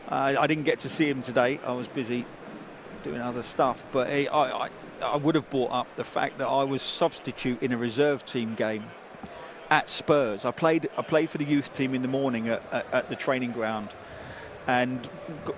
I didn't get to see him today. I was busy doing other stuff, but I would have brought up the fact that I was substitute in a reserve team game at Spurs. I played for the youth team in the morning at the training ground. And,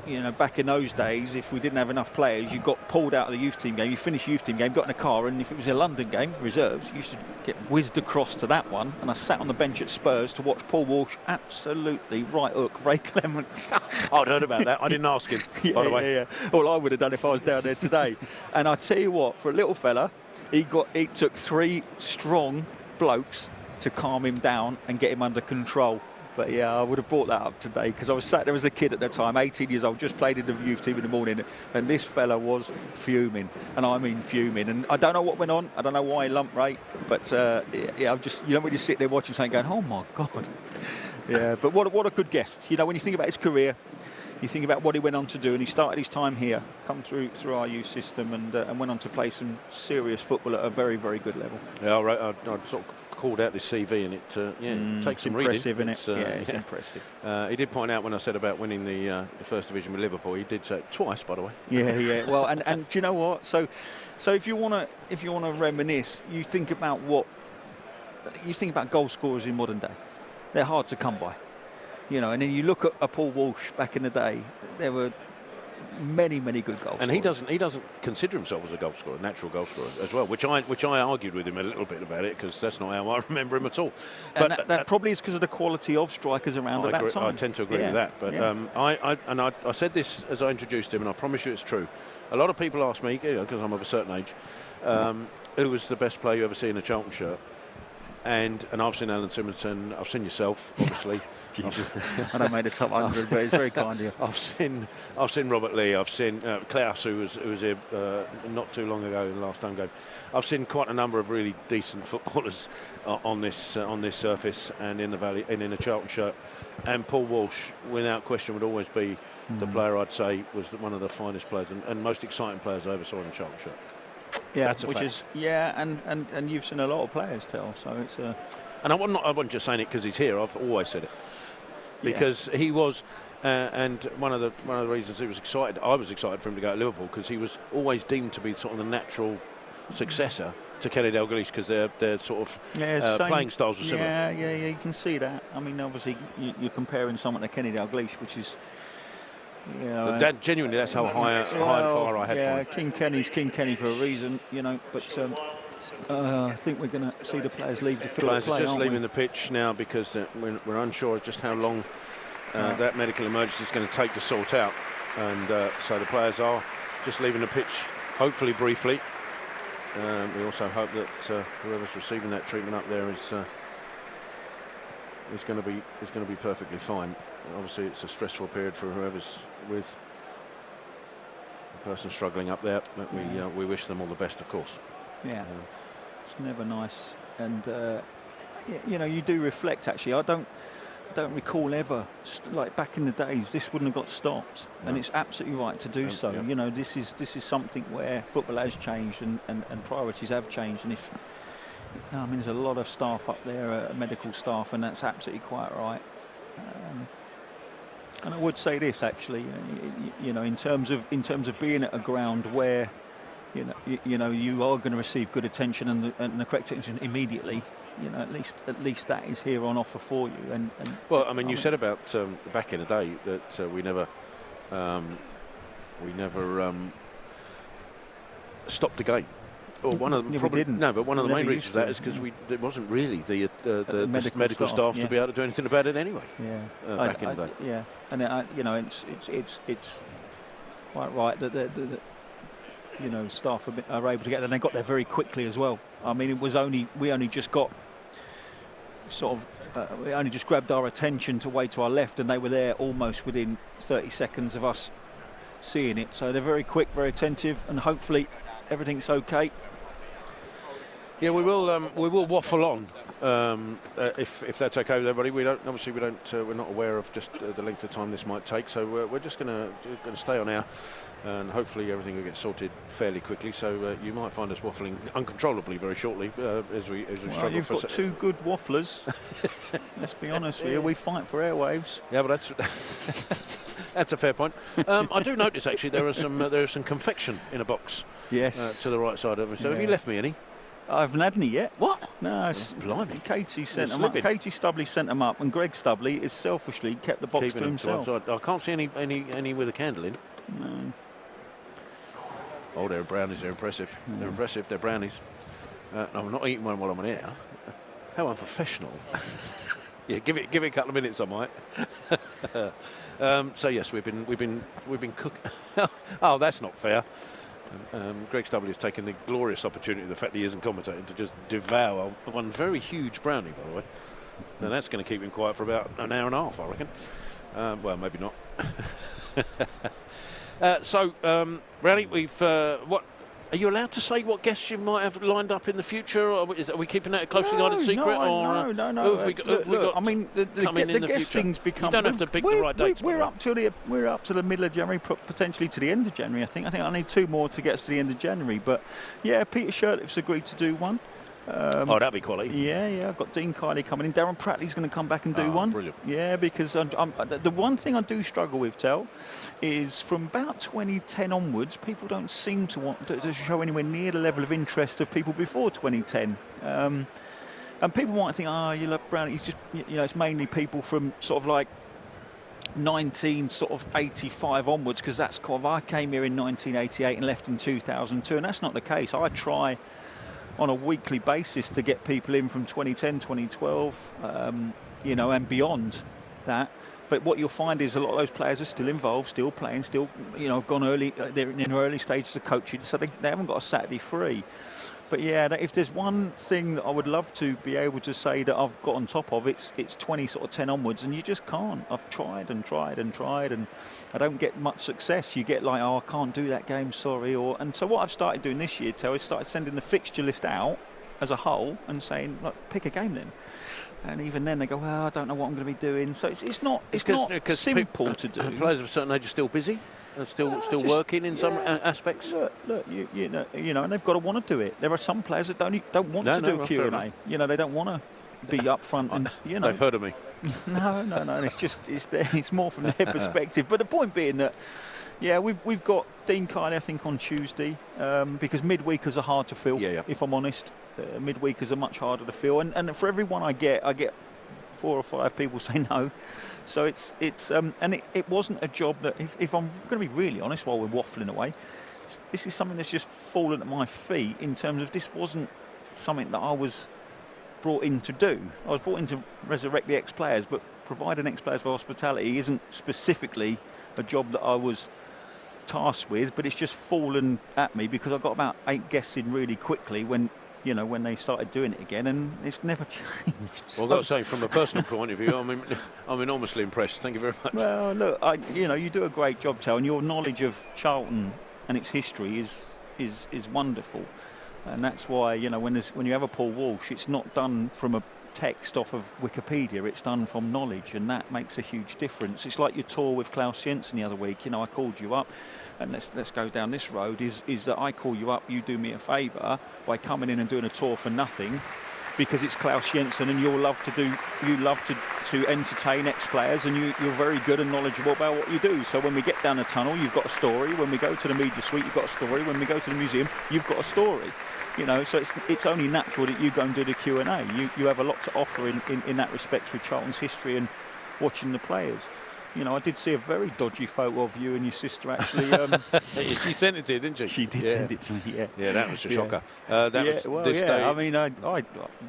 you know, back in those days, if we didn't have enough players, you got pulled out of the youth team game. You finished youth team game, got in a car, and if it was a London game, reserves, you used to get whizzed across to that one. And I sat on the bench at Spurs to watch Paul Walsh absolutely right hook Ray Clements. I'd heard about that. I didn't ask him, by the way. Yeah. Well, I would have done if I was down there today. And I tell you what, for a little fella, he took 3 strong blokes to calm him down and get him under control. But yeah, I would have brought that up today because I was sat there as a kid at the time, 18 years old, just played in the youth team in the morning, and this fella was fuming, and I mean fuming. And I don't know what went on. I don't know why he lumped Ray, but yeah, I've just, you know, when you sit there watching something going, oh my God. Yeah, but what a good guest. You know, when you think about his career, you think about what he went on to do, and he started his time here, come through our youth system, and went on to play some serious football at a very, very good level. Yeah, I sort of called out this CV, and it takes some reading. Impressive, isn't it? It's impressive. He did point out when I said about winning the first division with Liverpool, he did say it twice, by the way. Yeah. Well, and do you know what? So if you wanna reminisce, you think about goal scorers in modern day. They're hard to come by, you know. And then you look at Paul Walsh back in the day. There were many good goals. And he doesn't consider himself as a goal scorer, natural goal scorer as well, which I argued with him a little bit about it, because that's not how I remember him at all. But and that probably is because of the quality of strikers around at that time. I tend to agree with that. But I said this as I introduced him, and I promise you it's true. A lot of people ask me, because I'm of a certain age, who was the best player you ever see in a Charlton shirt? And I've seen Alan Simonson, I've seen yourself, obviously. Jesus. I don't make the top 100, but it's very kind of you. I've seen Robert Lee. I've seen Klaus, who was here not too long ago in the last home game. I've seen quite a number of really decent footballers on this surface and in the Valley and in a Charlton shirt. And Paul Walsh, without question, would always be the player I'd say was one of the finest players and most exciting players I ever saw in a Charlton shirt. Yeah, that's a fact. And you've seen a lot of players tell, so it's a. And I wasn't just saying it because he's here. I've always said it because he was, and one of the reasons I was excited for him to go to Liverpool, because he was always deemed to be sort of the natural successor to Kenny Dalglish, because their sort of playing styles were similar. Yeah, you can see that. I mean, obviously you're comparing someone to Kenny Dalglish, which is. Genuinely, that's how high a bar I had for him. Yeah, King Kenny's King Kenny for a reason, you know. But I think we're going to see the players leave the field. Players are just leaving the pitch now because we're unsure of just how long that medical emergency is going to take to sort out. And so the players are just leaving the pitch, hopefully briefly. We also hope that whoever's receiving that treatment up there is going to be perfectly fine. Obviously, it's a stressful period for whoever's with the person struggling up there. But we wish them all the best, of course. Yeah, it's never nice, and you know, you do reflect. Actually, I don't recall ever, like back in the days, this wouldn't have got stopped, and it's absolutely right to do so. Yeah. You know, this is something where football has changed and priorities have changed, and if I mean, there's a lot of staff up there, medical staff, and that's absolutely quite right. And I would say this actually, you know, in terms of being at a ground where you know, you are going to receive good attention and the correct attention immediately. You know, at least that is here on offer for you. And well, I mean, you said about back in the day that we never stopped the game. Or one of them probably didn't. No, but one of the main Never reasons for that used is because to, there wasn't really the medical staff yeah. to be able to do anything about it anyway. Yeah, Back in the day. Yeah, and you know, it's quite right that the you know, staff are able to get there. And they got there very quickly as well. I mean, we only just got sort of we only just grabbed our attention to way to our left, and they were there almost within 30 seconds of us seeing it. So they're very quick, very attentive, and hopefully everything's okay. Yeah, we will waffle on if that's okay with everybody. We're not aware of just the length of time this might take, so we're just going to stay on air, and hopefully everything will get sorted fairly quickly. So you might find us waffling uncontrollably very shortly as we struggle. You've got two good wafflers. Let's be honest with you, we fight for airwaves. Yeah, but that's a fair point. I do notice actually there is some confection in a box. Yes. To the right side of me. So Yeah. have you left me any? I haven't had any yet. What? No, Blimey. Katie sent You're them up. slipping. Katie Stubley sent them up, and Greg Stubley is selfishly kept the box Keeping to them to one himself. side. I can't see any with a candle in. No. Oh, they're brownies. They're impressive. They're impressive. They're brownies. No, I'm not eating one while I'm on air. How unprofessional. Yeah, give it a couple of minutes, I might. So yes, we've been cooking. Oh, that's not fair. Greg Stubley has taken the glorious opportunity, the fact that he isn't commentating, to just devour one very huge brownie, by the way. And that's going to keep him quiet for about an hour and a half, I reckon. Well, maybe not. Brownie, we've what? Are you allowed to say what guests you might have lined up in the future, or are we keeping that a closely guarded secret? No. Who have we got I mean, the guest things become. You don't have to pick the right dates. We're up to the middle of January, potentially to the end of January. I think I need 2 more to get us to the end of January. But yeah, Peter Shirtliff's agreed to do one. That'd be quality. Yeah. I've got Dean Kiley coming in. Darren Prattley's going to come back and do one. Brilliant. Yeah, because the one thing I do struggle with, Tel, is from about 2010 onwards, people don't seem to want to show anywhere near the level of interest of people before 2010. And people might think, you love Brown. He's just, it's mainly people from sort of like 1985 onwards, because that's kind of, I came here in 1988 and left in 2002, and that's not the case. I try on a weekly basis to get people in from 2010, 2012, and beyond that. But what you'll find is a lot of those players are still involved, still playing, still, have gone early. They're in early stages of coaching, so they haven't got a Saturday free. But yeah, if there's one thing that I would love to be able to say that I've got on top of, it's 2010 onwards, and you just can't. I've tried and tried and tried, and I don't get much success. You get like, I can't do that game, sorry. And so what I've started doing this year, Tel, is started sending the fixture list out as a whole and saying, look, pick a game then. And even then they go, well, I don't know what I'm going to be doing. So it's not simple to do. Players of a certain age are still busy. And still working in some aspects. Look, you know, and they've got to want to do it. There are some players that don't want to do a Q&A. They don't want to be up front, and they've heard of me. No. It's more from their perspective. But the point being that, we've got Dean Kiley, I think, on Tuesday, because midweekers are hard to fill. Yeah. If I'm honest, midweekers are much harder to fill, and for everyone I get 4 or 5 people say no. So it's and it wasn't a job that, if I'm going to be really honest while we're waffling away, this is something that's just fallen at my feet in terms of this wasn't something that I was brought in to do. I was brought in to resurrect the ex-players, but providing ex-players for hospitality isn't specifically a job that I was tasked with, but it's just fallen at me because I got about 8 guests in really quickly when they started doing it again, and it's never changed. Well, I've got to say, from a personal point of view, I'm enormously impressed. Thank you very much. Well, look, you do a great job, Tel, and your knowledge of Charlton and its history is wonderful, and that's why when you have a Paul Walsh, it's not done from a text off of Wikipedia, it's done from knowledge, and that makes a huge difference. It's like your tour with Klaus Jensen the other week. I called you up, and let's go down this road, is that I call you up, you do me a favour by coming in and doing a tour for nothing, because it's Klaus Jensen, and you love to entertain ex-players, and you're very good and knowledgeable about what you do. So when we get down the tunnel, you've got a story. When we go to the media suite, you've got a story. When we go to the museum, you've got a story. You know, so it's only natural that you go and do the Q&A. You have a lot to offer in that respect with Charlton's history and watching the players. You know, I did see a very dodgy photo of you and your sister, actually. She sent it to you, didn't she? She did send it to me, yeah. Yeah, that was a shocker. Day. I mean, I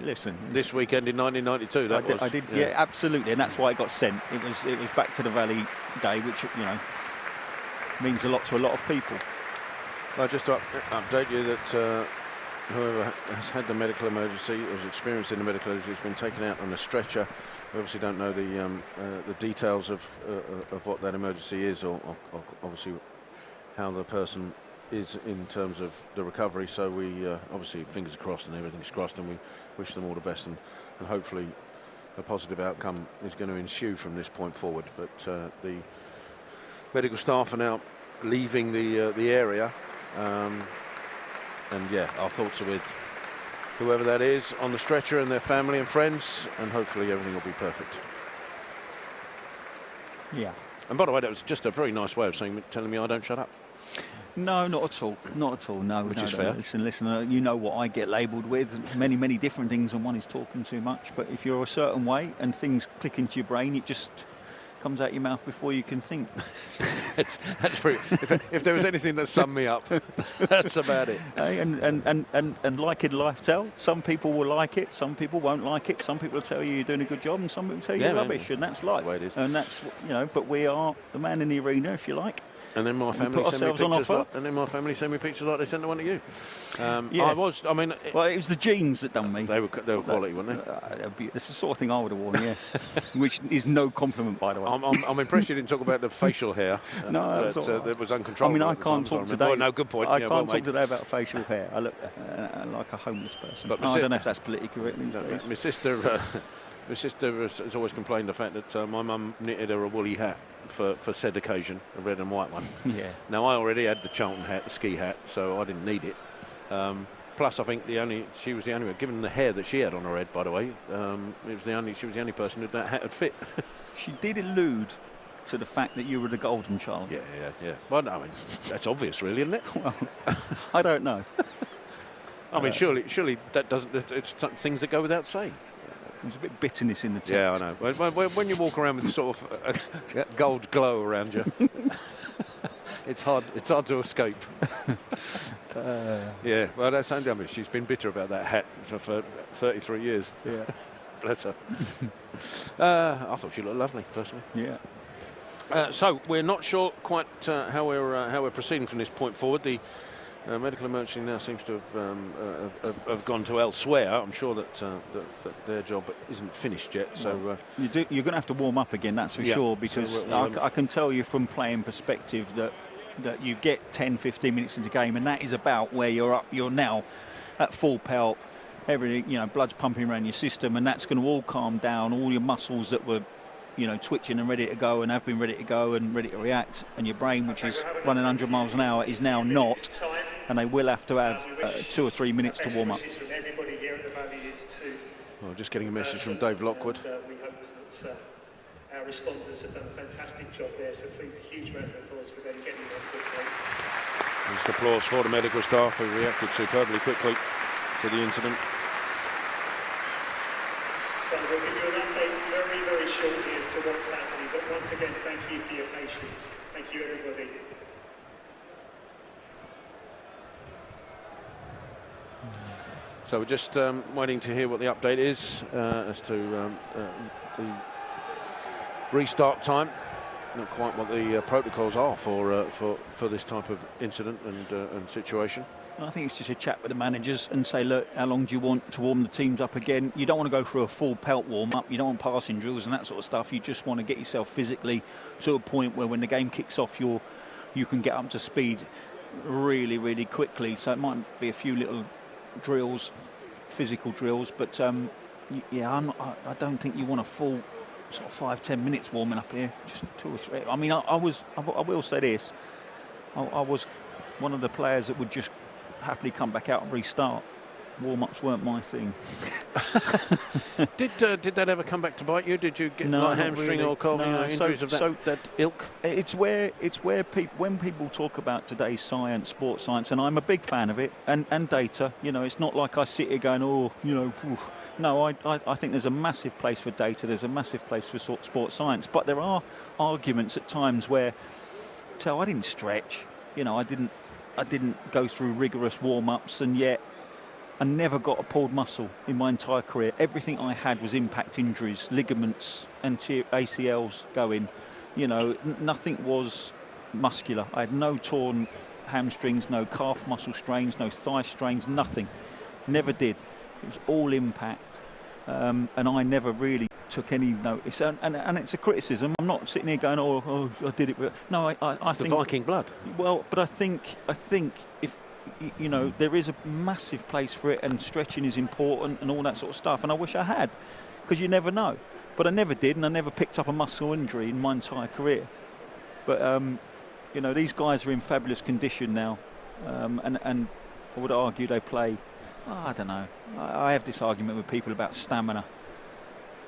listen. This weekend in 1992, I did, yeah, absolutely, and that's why it got sent. It was Back to the Valley Day, which, you know, means a lot to a lot of people. Well, just to update you that whoever has had the medical emergency or is experiencing the medical emergency has been taken out on a stretcher. We obviously don't know the details of what that emergency is, or obviously how the person is in terms of the recovery. So we obviously fingers crossed and everything's crossed, and we wish them all the best, and hopefully a positive outcome is going to ensue from this point forward. But the medical staff are now leaving the area, and yeah, our thoughts are with whoever that is on the stretcher and their family and friends, and hopefully everything will be perfect. Yeah. And by the way, that was just a very nice way of telling me I don't shut up. No, not at all. Not at all. No, which is no. fair. Listen. You know what I get labelled with, many different things, and one is talking too much. But if you're a certain way and things click into your brain, it just comes out your mouth before you can think. that's pretty. If there was anything that summed me up, that's about it. And like in life, some people will like it, some people won't like it. Some people will tell you you're doing a good job, and some people will tell you you're rubbish, and that's life. That's the way it is. And that's, you know. But we are the man in the arena, if you like. And then my family send me pictures like they sent the one to you. Well, it was the jeans that done me. They were quality, weren't they? It's the sort of thing I would have worn, yeah. Which is no compliment, by the way. I'm impressed you didn't talk about the facial hair. No, that was uncontrollable. I mean, I can't talk today. Oh, no, good point. I can't talk today about facial hair. I look like a homeless person. But I don't know if that's politically correct these days. My sister has always complained the fact that my mum knitted her a woolly hat for said occasion, a red and white one. Yeah. Now, I already had the Charlton hat, the ski hat, so I didn't need it. Plus, I think she was the only one, given the hair that she had on her head, by the way, she was the only person that hat had fit. She did allude to the fact that you were the golden child. Yeah. Well, I mean, that's obvious, really, isn't it? Well, I don't know. I mean, surely that doesn't. It's some things that go without saying. There's a bit of bitterness in the text. Yeah, I know. When you walk around with sort of gold glow around you, it's hard to escape. Yeah, well, that's something. I mean, she's been bitter about that hat for 33 years. Yeah. Bless her. I thought she looked lovely, personally. Yeah. So we're not sure quite how we're proceeding from this point forward. The medical emergency now seems to have gone to elsewhere. I'm sure that their job isn't finished yet. So you're going to have to warm up again, that's for sure, because I can tell you from playing perspective that you get 10-15 minutes into the game, and that is about where you're up. You're now at full pelt. Everything, blood's pumping around your system, and that's going to all calm down. All your muscles that were twitching and ready to go and have been ready to go and ready to react, and your brain, which is running 100 miles an hour, is now not, and they will have to have 2 or 3 minutes to warm up. Well, just getting a message from Dave Lockwood. We hope that our responders have done a fantastic job there, so please a huge round of applause for them getting there quickly. Just applause for the medical staff who reacted superbly quickly to the incident. So we'll give you an update very, very shortly as to what's happening. But once again, thank you for your patience. Thank you, everybody. So we're just waiting to hear what the update is as to the restart time. Not quite what the protocols are for this type of incident and situation. I think it's just a chat with the managers and say, look, how long do you want to warm the teams up again? You don't want to go through a full pelt warm-up. You don't want passing drills and that sort of stuff. You just want to get yourself physically to a point where when the game kicks off, you can get up to speed really, really quickly. So it might be a few little drills, physical drills, but I don't think you want a full sort of 5-10 minutes warming up here. Just 2 or 3. I mean, I will say this. I was one of the players that would just happily come back out and restart. warm-ups weren't my thing. Did that ever come back to bite you? Did you get No, like not hamstring really. or calf No, injuries of that ilk? It's where when people talk about today's science, sports science, and I'm a big fan of it, and data. You know, it's not like I sit here going, oh, you know, oof. No, I think there's a massive place for data. There's a massive place for sports science, but there are arguments at times where, I didn't stretch. You know, I didn't go through rigorous warm-ups, and yet I never got a pulled muscle in my entire career. Everything I had was impact injuries, ligaments, and ACLs going. You know, nothing was muscular. I had no torn hamstrings, no calf muscle strains, no thigh strains, nothing. Never did. It was all impact. And I never really took any notice. And it's a criticism. I'm not sitting here going, oh I did it. No, I think... The Viking blood. Well, but I think if... You know, there is a massive place for it, and stretching is important and all that sort of stuff, and I wish I had, because you never know. But I never did, and I never picked up a muscle injury in my entire career. But you know, these guys are in fabulous condition now, and I would argue they play, I don't know, I have this argument with people about stamina.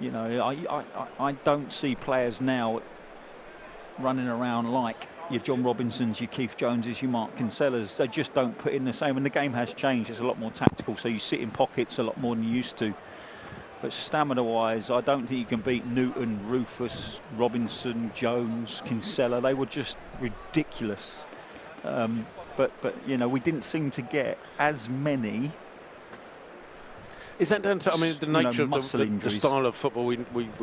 You know, I don't see players now running around like your John Robinsons, your Keith Joneses, your Mark Kinsellas. They just don't put in the same. And the game has changed. It's a lot more tactical, so you sit in pockets a lot more than you used to. But stamina-wise, I don't think you can beat Newton, Rufus, Robinson, Jones, Kinsella. They were just ridiculous. But you know, we didn't seem to get as many. Is that down to, I mean, the nature of the style of football we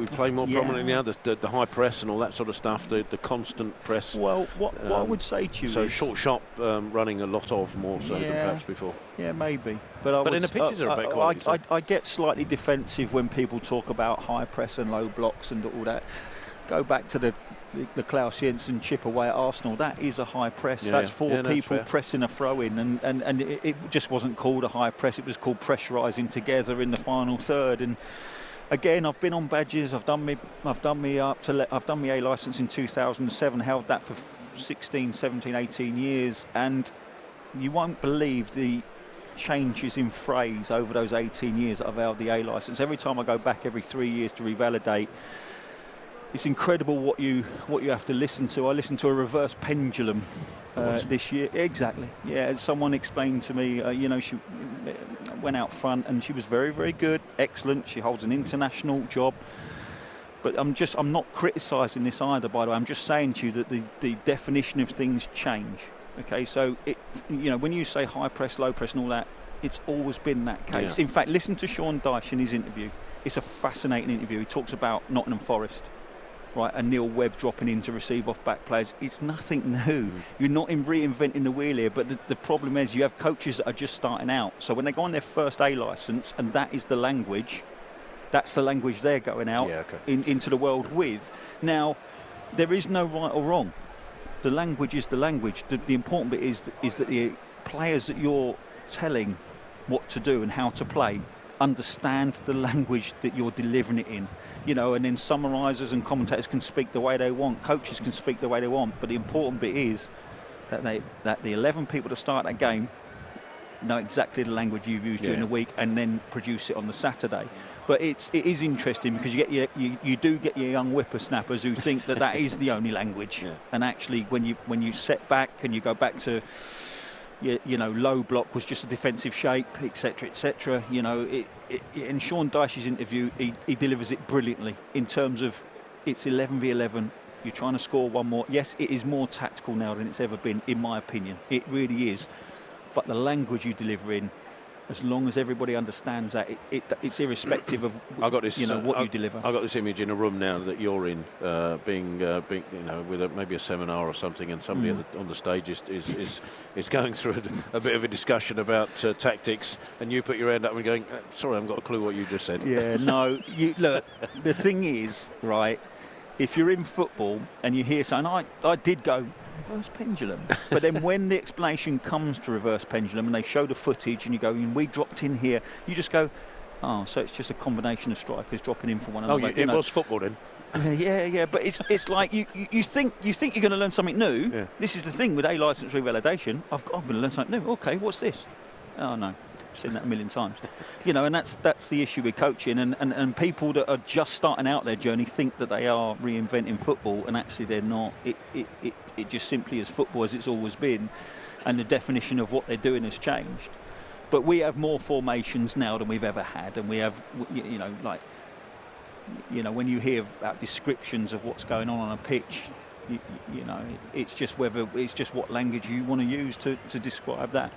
play more prominently now, the high press and all that sort of stuff, the constant press? Well, what I would say to you so is... short, sharp running a lot of more so than perhaps before. Yeah, maybe. But in the pitches are a bit quality. I get slightly defensive when people talk about high press and low blocks and all that. Go back to the Klaus Jensen chip away at Arsenal. That is a high press. That's four people pressing a throw-in, and it just wasn't called a high press. It was called pressurising together in the final third. And again, I've been on badges. I've done me A licence in 2007. Held that for 16, 17, 18 years, and you won't believe the changes in phrase over those 18 years that I've held the A licence. Every time I go back every 3 years to revalidate, it's incredible what you have to listen to. I listened to a reverse pendulum this year. Exactly. Yeah, someone explained to me, you know, she went out front and she was very, very good, excellent. She holds an international job. But I'm not criticising this either, by the way. I'm just saying to you that the definition of things change. Okay, so you know, when you say high press, low press and all that, it's always been that case. Yeah. In fact, listen to Sean Dyche in his interview. It's a fascinating interview. He talks about Nottingham Forest. Right, and Neil Webb dropping in to receive off back players. It's nothing new. You're not reinventing the wheel here, but the problem is you have coaches that are just starting out. So when they go on their first A licence, and that is the language, that's the language they're going out into the world with. Now, there is no right or wrong. The language is the language. The important bit is that the players that you're telling what to do and how to play understand the language that you're delivering it in, you know, and then summarisers and commentators can speak the way they want, coaches can speak the way they want, but the important bit is that the 11 people that start that game know exactly the language you've used during the week and then produce it on the Saturday. But it is interesting because you do get your young whippersnappers who think that is the only language, and actually when you set back and you go back to you know, low block was just a defensive shape, etc. You know, in Sean Dyche's interview, he delivers it brilliantly in terms of it's 11v11. You're trying to score one more. Yes, it is more tactical now than it's ever been, in my opinion. It really is. But the language you deliver in, as long as everybody understands that, it's irrespective of what you deliver. I've got this image in a room now that you're in, being you know, with maybe a seminar or something, and somebody on the stage is going through a bit of a discussion about tactics, and you put your hand up and going, sorry, I haven't got a clue what you just said. Yeah, no, look, the thing is, right, if you're in football and you hear something, I did go, reverse pendulum. But then when the explanation comes to reverse pendulum and they show the footage and you go, we dropped in here, you just go, oh, so it's just a combination of strikers dropping in for one another. Oh, it was football then? Yeah, but it's like you think you're going to learn something new. Yeah. This is the thing with A licence revalidation. I'm going to learn something new. Okay, what's this? Oh, no. seen that a million times. You know, and that's the issue with coaching. And people that are just starting out their journey think that they are reinventing football, and actually they're not. It just simply is football as it's always been, and the definition of what they're doing has changed. But we have more formations now than we've ever had, and we have, you know, like, you know, when you hear about descriptions of what's going on a pitch, you know, it's just what language you want to use to describe that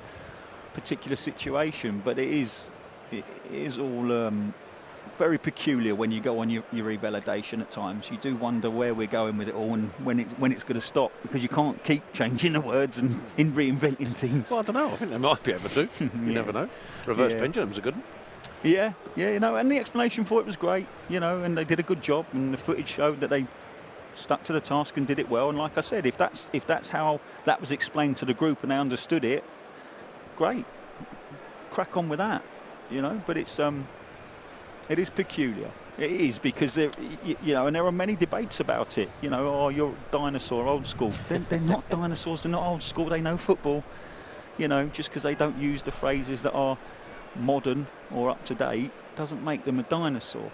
particular situation. But it is all very peculiar when you go on your revalidation at times. You do wonder where we're going with it all and when it's going to stop, because you can't keep changing the words and reinventing things. Well, I don't know. I think they might be able to. You never know. Reverse pendulum's a good one. Yeah, you know, and the explanation for it was great, you know, and they did a good job, and the footage showed that they stuck to the task and did it well. And like I said, if that's how that was explained to the group and they understood it, great, crack on with that, you know. But it is peculiar. It is, because there, you know, and there are many debates about it. You know, oh, you're dinosaur, old school. They're not dinosaurs. They're not old school. They know football. You know, just because they don't use the phrases that are modern or up to date doesn't make them a dinosaur.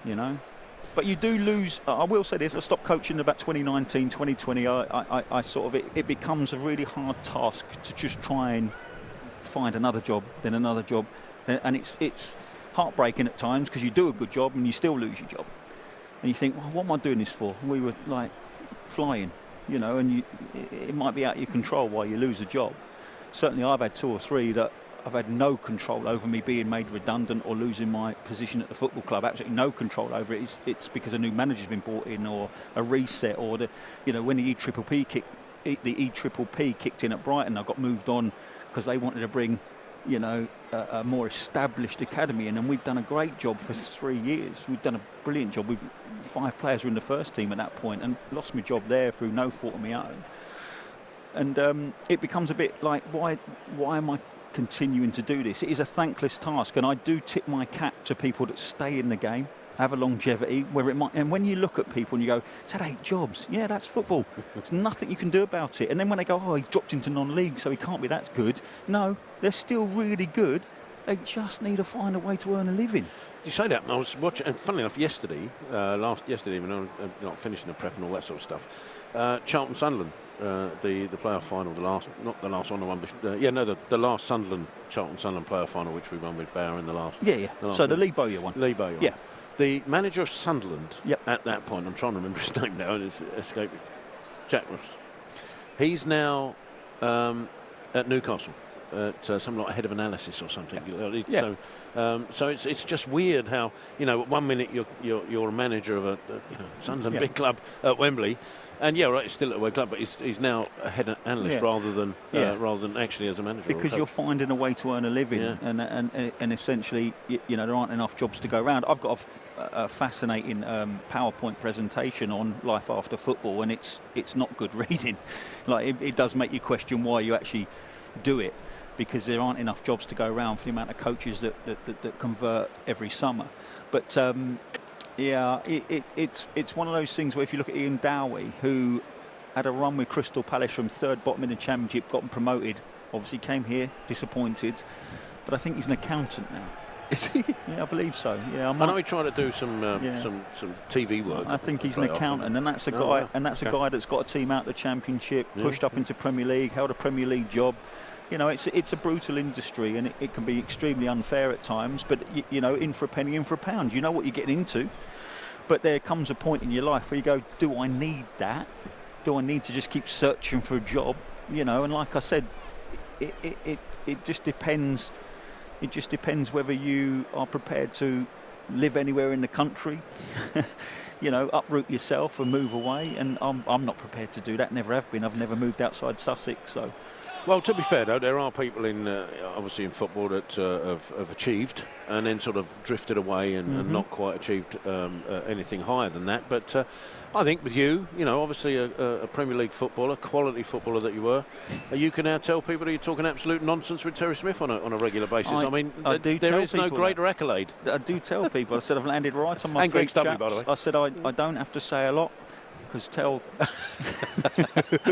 You know. But you do lose. I will say this: I stopped coaching in about 2019, 2020. I sort of it becomes a really hard task to just try and find another job, then another job, and it's heartbreaking at times, because you do a good job and you still lose your job, and you think, well, what am I doing this for? We were like flying, you know, and it might be out of your control while you lose a job. Certainly, I've had 2 or 3 that I've had no control over me being made redundant or losing my position at the football club. Absolutely no control over it. It's because a new manager's been brought in, or a reset, or when the EPPP kicked in at Brighton, I got moved on because they wanted to bring, you know, a more established academy in, and we've done a great job for 3 years. We've done a brilliant job. 5 players were in the first team at that point, and lost my job there through no fault of my own. And it becomes a bit like, why am I continuing to do this? It is a thankless task, and I do tip my cap to people that stay in the game, have a longevity, where it might. And when you look at people and you go, it's had 8 jobs. Yeah, that's football. There's nothing you can do about it. And then when they go, oh, he dropped into non-league, so he can't be that good. No, they're still really good. They just need to find a way to earn a living. You say that, and I was watching, and funnily enough, yesterday when I was not finishing the prep and all that sort of stuff, Charlton Sunderland, the playoff final, the last Sunderland Charlton Sunderland playoff final, which we won with Bauer in the last. So the Lee Bowyer one. Yeah. The manager of Sunderland at that point, I'm trying to remember his name now, and it's escaped me. Jack Ross. He's now at Newcastle. Something like head of analysis or something. Yeah. So it's just weird how, you know, 1 minute you're a manager of a Sunderland big club at Wembley, and he's still at a big club, but he's now a head analyst rather than actually as a manager. Because you're finding a way to earn a living, and essentially, you know, there aren't enough jobs to go around. I've got a fascinating PowerPoint presentation on life after football, and it's not good reading. Like it does make you question why you actually do it, because there aren't enough jobs to go around for the amount of coaches that convert every summer. But it's one of those things where if you look at Ian Dowie, who had a run with Crystal Palace from 3rd bottom in the Championship, got them promoted, obviously came here disappointed, but I think he's an accountant now. Is he? Yeah, I believe so. Yeah, I know he tried to do some TV work. I think he's an accountant, and that's a guy. And that's a guy that's got a team out of the Championship, pushed up into Premier League, held a Premier League job. You know, it's a brutal industry, and it can be extremely unfair at times. But you know, in for a penny, in for a pound. You know what you're getting into. But there comes a point in your life where you go, do I need that? Do I need to just keep searching for a job? You know, and like I said, it just depends. It just depends whether you are prepared to live anywhere in the country, you know, uproot yourself and move away. And I'm not prepared to do that. Never have been. I've never moved outside Sussex. So, well, to be fair though, there are people in obviously in football that have achieved and then sort of drifted away and not quite achieved anything higher than that. But I think with you know, obviously a Premier League footballer, quality footballer that you were, you can now tell people that you're talking absolute nonsense with Terry Smith on a regular basis. I mean, there is no greater accolade. I do tell people. I said I've landed right on my feet. And Greg Stubby, by the way. I said I don't have to say a lot. because Tell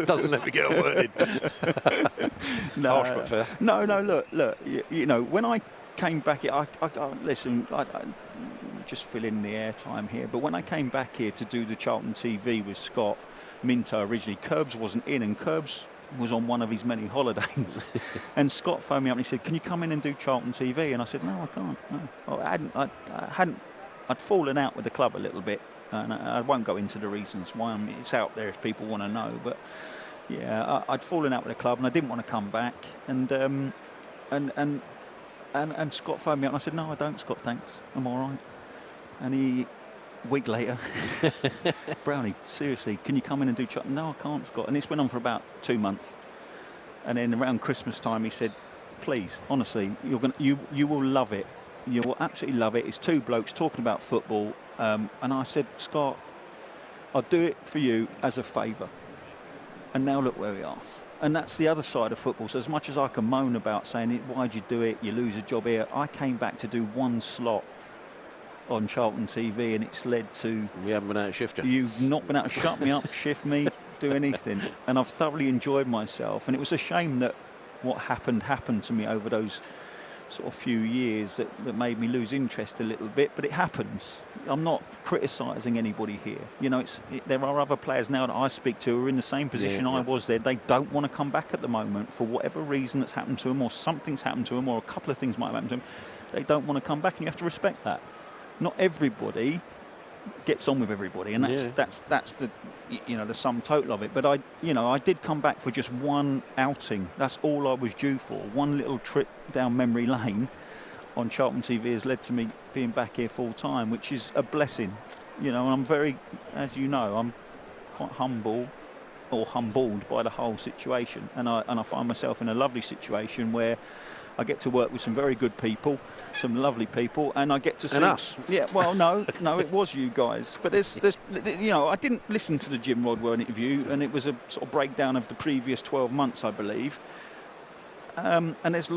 Doesn't let me get a word in. no, Harsh but fair. No, look. You know, when I came back here, I listen. I just fill in the airtime here. But when I came back here to do the Charlton TV with Scott Minto originally, Curbs wasn't in, and Curbs was on one of his many holidays. And Scott phoned me up and he said, "Can you come in and do Charlton TV?" And I said, "No, I can't. No, I'd fallen out with the club a little bit, and I won't go into the reasons why. It's out there if people want to know, but." Yeah, I'd fallen out with the club and I didn't want to come back, and Scott phoned me up and I said, "No, I don't, Scott, thanks, I'm all right." And a week later, "Brownie, seriously, can you come in and do Charlton?" "No, I can't, Scott." And this went on for about 2 months, and then around Christmas time he said, "Please, honestly, you will love it. You will absolutely love it. It's two blokes talking about football." And I said, "Scott, I'll do it for you as a favour." And now look where we are. And that's the other side of football. So as much as I can moan about saying, "Why'd you do it? You lose a job here," I came back to do one slot on Charlton TV, and it's led to... We haven't been able to shift you. You've not been able to shut me up, shift me, do anything. And I've thoroughly enjoyed myself. And it was a shame that what happened to me over those sort of few years that made me lose interest a little bit, but it happens. I'm not criticising anybody here. You know, there are other players now that I speak to who are in the same position I was there. They don't want to come back at the moment for whatever reason that's happened to them, or something's happened to them, or a couple of things might have happened to them. They don't want to come back, and you have to respect that. Not everybody gets on with everybody, and that's the the sum total of it. But I did come back for just one outing. That's all I was due for. One little trip down memory lane on Charlton TV has led to me being back here full time, which is a blessing. You know, and I'm very, as you know, I'm quite humbled by the whole situation, and I find myself in a lovely situation where I get to work with some very good people, some lovely people, and I get to see... And us. Yeah, well, no, it was you guys. But there's, I didn't listen to the Jim Rodwell interview, and it was a sort of breakdown of the previous 12 months, I believe. And there's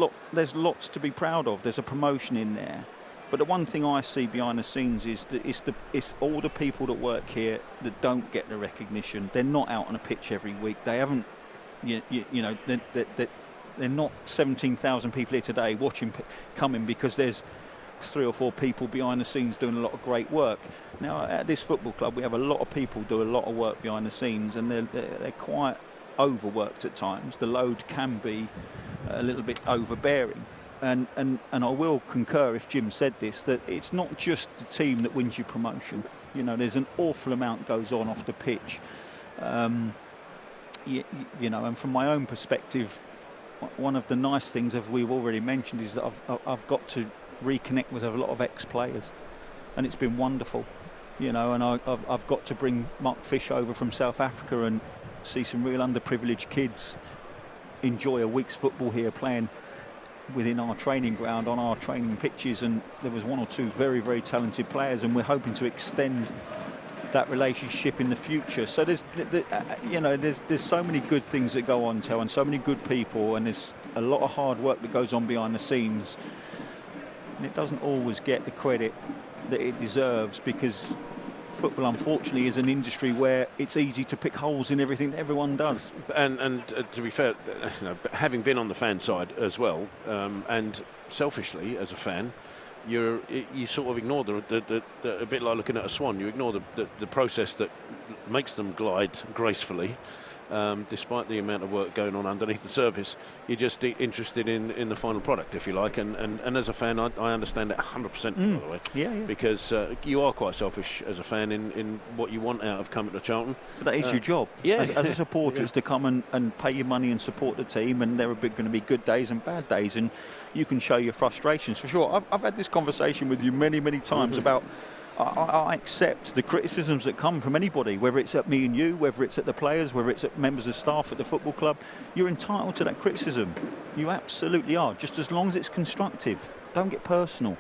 lots to be proud of. There's a promotion in there. But the one thing I see behind the scenes is that it's all the people that work here that don't get the recognition. They're not out on a pitch every week. They haven't, they're not 17,000 people here today coming because there's 3 or 4 people behind the scenes doing a lot of great work. Now, at this football club, we have a lot of people do a lot of work behind the scenes, and they're quite overworked at times. The load can be a little bit overbearing. And I will concur, if Jim said this, that it's not just the team that wins you promotion. You know, there's an awful amount goes on off the pitch. And from my own perspective, one of the nice things, as we've already mentioned, is that I've got to reconnect with a lot of ex-players, and it's been wonderful. You know, and I've got to bring Mark Fish over from South Africa and see some real underprivileged kids enjoy a week's football here playing within our training ground, on our training pitches, and there was 1 or 2 very, very talented players, and we're hoping to extend that relationship in the future. So there's so many good things that go on, Tel, and so many good people, and there's a lot of hard work that goes on behind the scenes, and it doesn't always get the credit that it deserves, because football, unfortunately, is an industry where it's easy to pick holes in everything that everyone does. And to be fair, having been on the fan side as well, and selfishly as a fan, you sort of ignore the a bit like looking at a swan. You ignore the process that makes them glide gracefully, despite the amount of work going on underneath the surface. You're just interested in the final product, if you like. And as a fan, I understand that 100%. By the way, yeah. Because you are quite selfish as a fan in what you want out of coming to Charlton. But that is your job. Yeah, as a supporter, is to come and pay your money and support the team. And there are going to be good days and bad days, and you can show your frustrations for sure. I've had this conversation with you many, many times about. I accept the criticisms that come from anybody, whether it's at me and you, whether it's at the players, whether it's at members of staff at the football club. You're entitled to that criticism. You absolutely are, just as long as it's constructive. Don't get personal.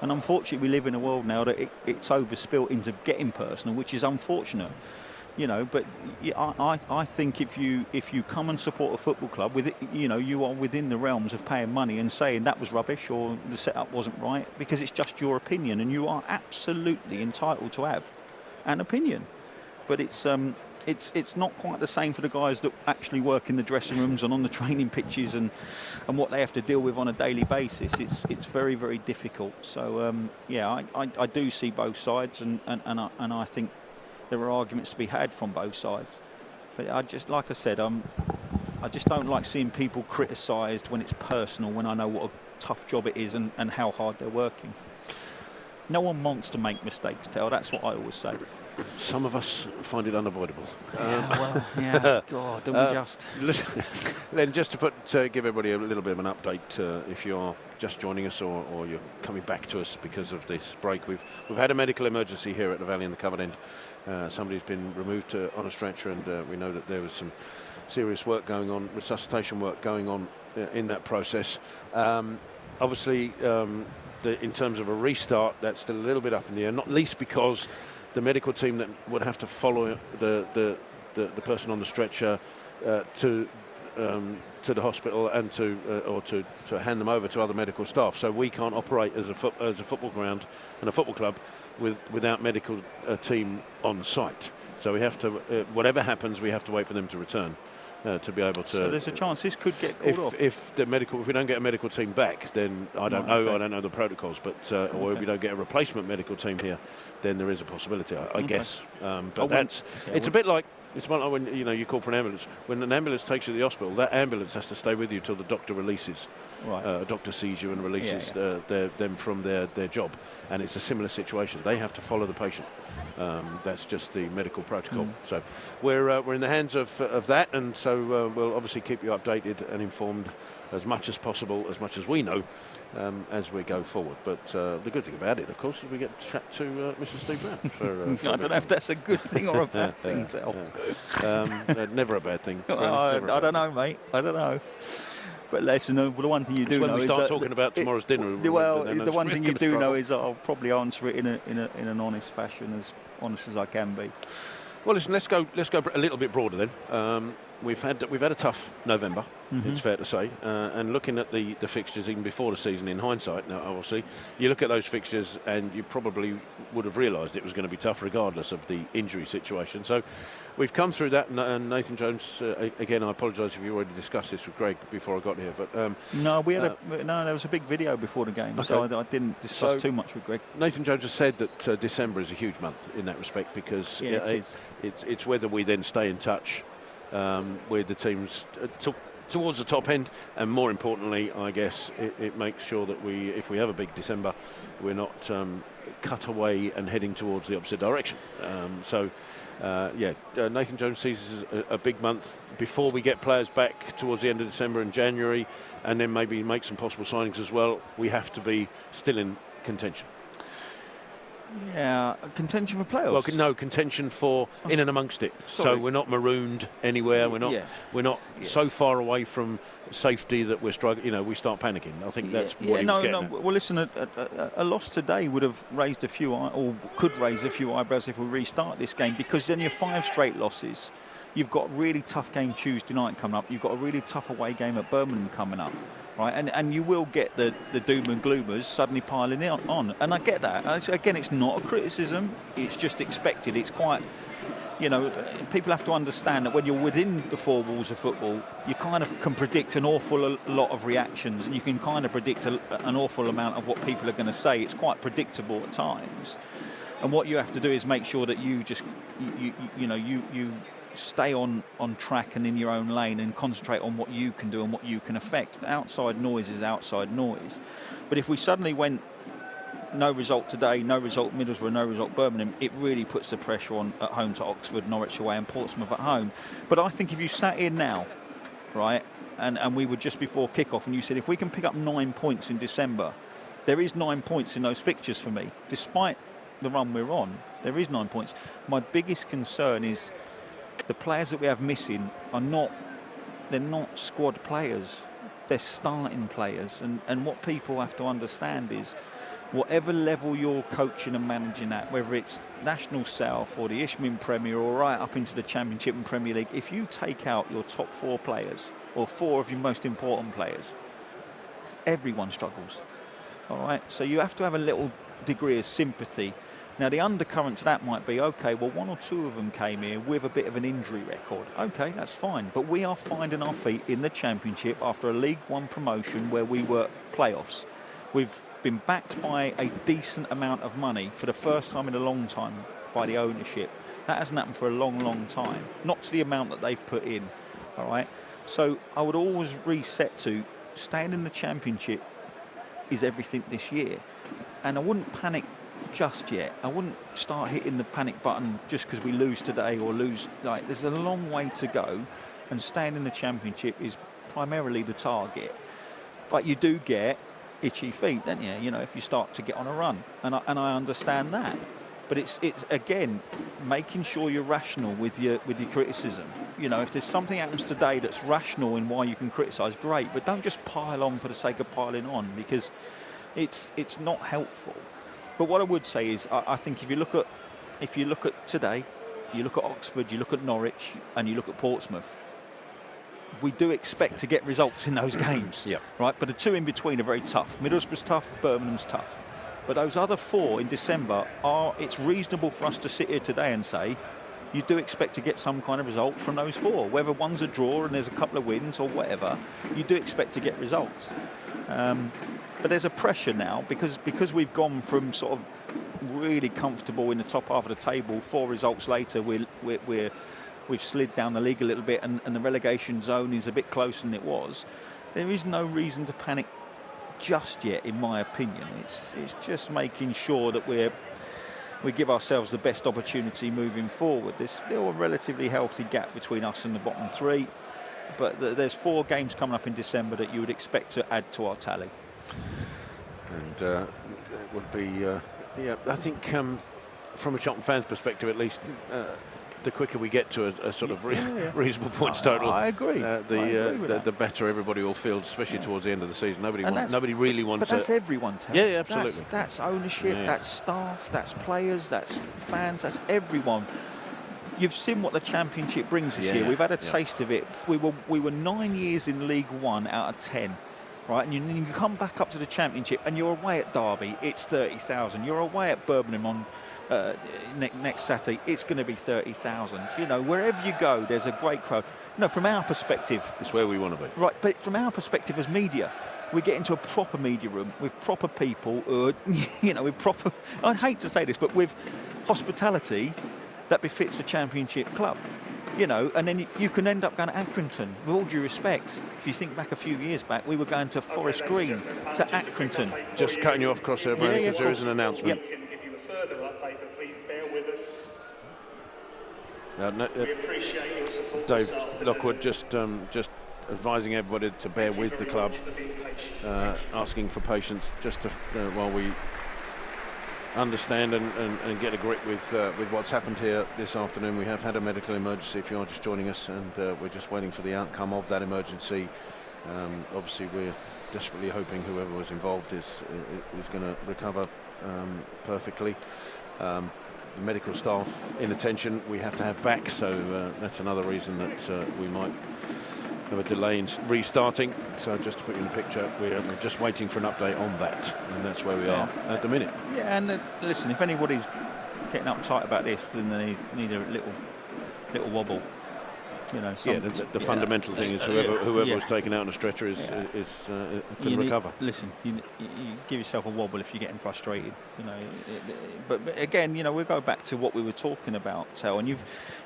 And unfortunately, we live in a world now that it's overspilt into getting personal, which is unfortunate. You know, but I think if you come and support a football club with it, you are within the realms of paying money and saying that was rubbish or the setup wasn't right, because it's just your opinion, and you are absolutely entitled to have an opinion. but it's not quite the same for the guys that actually work in the dressing rooms and on the training pitches and what they have to deal with on a daily basis. It's very, very difficult. So I do see both sides, and I think there are arguments to be had from both sides. But I just don't like seeing people criticised when it's personal, when I know what a tough job it is and how hard they're working. No one wants to make mistakes, Tel. That's what I always say. Some of us find it unavoidable. God, don't we just? Then just to give everybody a little bit of an update, if you are just joining us or you're coming back to us because of this break, we've had a medical emergency here at the Valley and the Covered End. Somebody's been removed on a stretcher, and we know that there was some serious work going on, resuscitation work going on in that process. Obviously, in terms of a restart, that's still a little bit up in the air, not least because the medical team that would have to follow the person on the stretcher to the hospital and to hand them over to other medical staff. So we can't operate as a football ground and a football club without medical team on site. So we have to, whatever happens, we have to wait for them to return to be able to. So there's a chance this could get called off. If we don't get a medical team back, then I don't know. Okay. I don't know the protocols, but or if we don't get a replacement medical team here, then there is a possibility, I guess. But it's a bit like. It's like when you call for an ambulance. When an ambulance takes you to the hospital, that ambulance has to stay with you till the doctor releases. Right. A doctor sees you and releases them from their job, and it's a similar situation. They have to follow the patient. That's just the medical protocol. So we're in the hands of that, and so we'll obviously keep you updated and informed as much as possible, as much as we know, as we go forward. But the good thing about it, of course, is we get to chat to Mr. Steve Brown. I don't know if that's a good thing or a bad thing, Tel. Never a bad thing. I don't know, mate. I don't know. But listen, the one thing you do know is when we start talking about tomorrow's dinner. The one thing you do know is I'll probably answer it in an honest fashion, as honest as I can be. Well, listen, let's go a little bit broader then. We've had a tough November, it's fair to say, and looking at the fixtures even before the season in hindsight, now obviously, you look at those fixtures and you probably would have realised it was going to be tough regardless of the injury situation. So we've come through that, and Nathan Jones, again, I apologise if you already discussed this with Greg before I got here, but no, there was a big video before the game, okay. So I didn't discuss too much with Greg. Nathan Jones has said that December is a huge month in that respect because it's whether we then stay in touch with the teams towards the top end, and more importantly, I guess it makes sure that if we have a big December, we're not cut away and heading towards the opposite direction. Nathan Jones sees this as a big month before we get players back towards the end of December and January, and then maybe make some possible signings as well. We have to be still in contention. Yeah, contention for playoffs. Well, no, contention for in and amongst it. Sorry. So we're not marooned anywhere. We're not so far away from safety that we're struggling. We start panicking. I think that's what he was getting at. Well, listen, a loss today would have raised a few, or could raise a few eyebrows if we restart this game, because then you're 5 straight losses. You've got a really tough game Tuesday night coming up. You've got a really tough away game at Birmingham coming up. Right, and you will get the doom and gloomers suddenly piling on, and I get that. Again, it's not a criticism; it's just expected. It's quite, people have to understand that when you're within the 4 walls of football, you kind of can predict an awful lot of reactions, and you can kind of predict an awful amount of what people are going to say. It's quite predictable at times, and what you have to do is make sure that you just, you stay on track and in your own lane and concentrate on what you can do and what you can affect. Outside noise is outside noise. But if we suddenly went no result today, no result Middlesbrough, no result Birmingham, it really puts the pressure on at home to Oxford, Norwich away and Portsmouth at home. But I think if you sat here now, right, and we were just before kick-off and you said if we can pick up 9 points in December, there is 9 points in those fixtures for me. Despite the run we're on, there is 9 points. My biggest concern is the players that we have missing they're not squad players, they're starting players. And what people have to understand is whatever level you're coaching and managing at, whether it's National South or the Ishmael Premier or right up into the Championship and Premier League, if you take out your top 4 players or 4 of your most important players, everyone struggles. All right, so you have to have a little degree of sympathy Now, the undercurrent to that might be, okay, well, one or two of them came here with a bit of an injury record. Okay, that's fine. But we are finding our feet in the Championship after a League One promotion where we were playoffs. We've been backed by a decent amount of money for the first time in a long time by the ownership. That hasn't happened for a long, long time. Not to the amount that they've put in, all right? So I would always reset to staying in the Championship is everything this year. And I wouldn't panic just yet. I wouldn't start hitting the panic button just because we lose today or lose. Like, there's a long way to go, and staying in the Championship is primarily the target. But you do get itchy feet, don't you? You know, if you start to get on a run, and I understand that. But it's again making sure you're rational with your criticism. You know, if there's something happens today that's rational in why you can criticise, great. But don't just pile on for the sake of piling on, because it's not helpful. But what I would say is, I think if you look at today, you look at Oxford, you look at Norwich, and you look at Portsmouth, we do expect to get results in those games, Yeah. right? But the two in between are very tough. Middlesbrough's tough, Birmingham's tough. But those other four in December it's reasonable for us to sit here today and say, you do expect to get some kind of result from those four. Whether one's a draw and there's a couple of wins or whatever, you do expect to get results. But there's a pressure now because we've gone from sort of really comfortable in the top half of the table. 4 results later, we've slid down the league a little bit, and the relegation zone is a bit closer than it was. There is no reason to panic just yet, in my opinion. It's just making sure that we give ourselves the best opportunity moving forward. There's still a relatively healthy gap between us and the bottom 3, but there's 4 games coming up in December that you would expect to add to our tally. And it would be, I think from a Charlton fan's perspective at least, the quicker we get to a sort of reasonable points total, I agree. The better everybody will feel, especially towards the end of the season. Nobody really wants. But that's everyone, Terry. Yeah, absolutely. That's ownership, that's staff, that's players, that's fans, that's everyone. You've seen what the Championship brings this year. We've had a taste of it. We were 9 years in League One out of 10. Right, and you come back up to the Championship and you're away at Derby, it's 30,000. You're away at Birmingham on next Saturday, it's going to be 30,000. You know, wherever you go, there's a great crowd. No, from our perspective, it's where we want to be. Right, but from our perspective as media, we get into a proper media room with proper people, with proper. I hate to say this, but with hospitality that befits a Championship club. You know, and then you can end up going to Accrington. With all due respect, if you think back a few years back, we were going to Forest Green, to Accrington. Just cutting you off, Crosshair, because there is an announcement. We can give you a further update, but please bear with us. We appreciate your support. Dave Lockwood just advising everybody to bear with the club, asking for patience just to, while we understand and get a grip with what's happened here this afternoon. We have had a medical emergency, if you are just joining us, and we're just waiting for the outcome of that emergency. Obviously, we're desperately hoping whoever was involved is going to recover perfectly. The medical staff in attention we have to have back, so that's another reason that we might have a delay in restarting. So just to put you in the picture, we're just waiting for an update on that, and that's where we are at the minute. Yeah, and listen, if anybody's getting uptight about this, then they need a little wobble. You know, the fundamental thing is whoever was taken out on a stretcher can recover. Listen, you give yourself a wobble if you're getting frustrated. You know, but again, you know, we'll go back to what we were talking about, Tel, and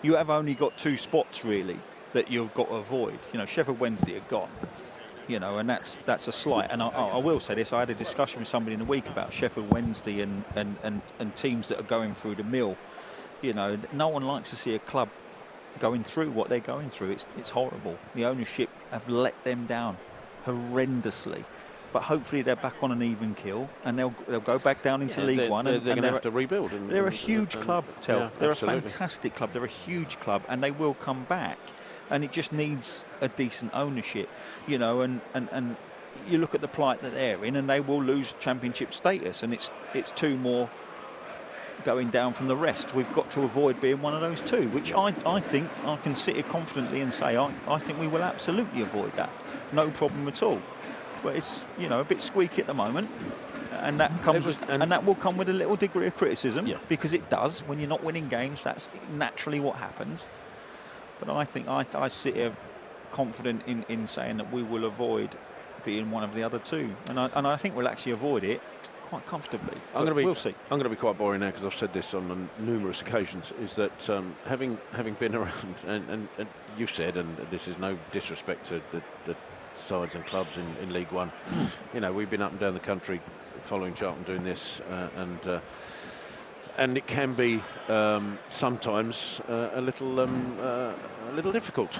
you have only got 2 spots really that you've got to avoid. You know, Sheffield Wednesday are gone. You know, and that's a slight. And I will say this: I had a discussion with somebody in the week about Sheffield Wednesday and teams that are going through the mill. You know, no one likes to see a club going through what they're going through. It's horrible. The ownership have let them down horrendously. But hopefully they're back on an even keel, and they'll go back down into League One. They're going to have to rebuild. They're a huge club, Tel. They're absolutely. a fantastic club. They're a huge club, and they will come back. And it just needs a decent ownership, you know. And you look at the plight that they're in, and they will lose Championship status, and it's 2 more going down from the rest. We've got to avoid being one of those 2, which I think I can sit here confidently and say I think we will absolutely avoid that. No problem at all. But it's, you know, a bit squeaky at the moment. and that comes and that will come with a little degree of criticism, Yeah. because it does when you're not winning games. That's naturally what happens. But I think I sit here confident in saying that we will avoid being one of the other two, and I think we'll actually avoid it quite comfortably. We'll see. I'm going to be quite boring now because I've said this on numerous occasions. Is that having been around, and you've said, and this is no disrespect to the sides and clubs in League One. You know, we've been up and down the country following Charlton doing this, and it can be sometimes a little difficult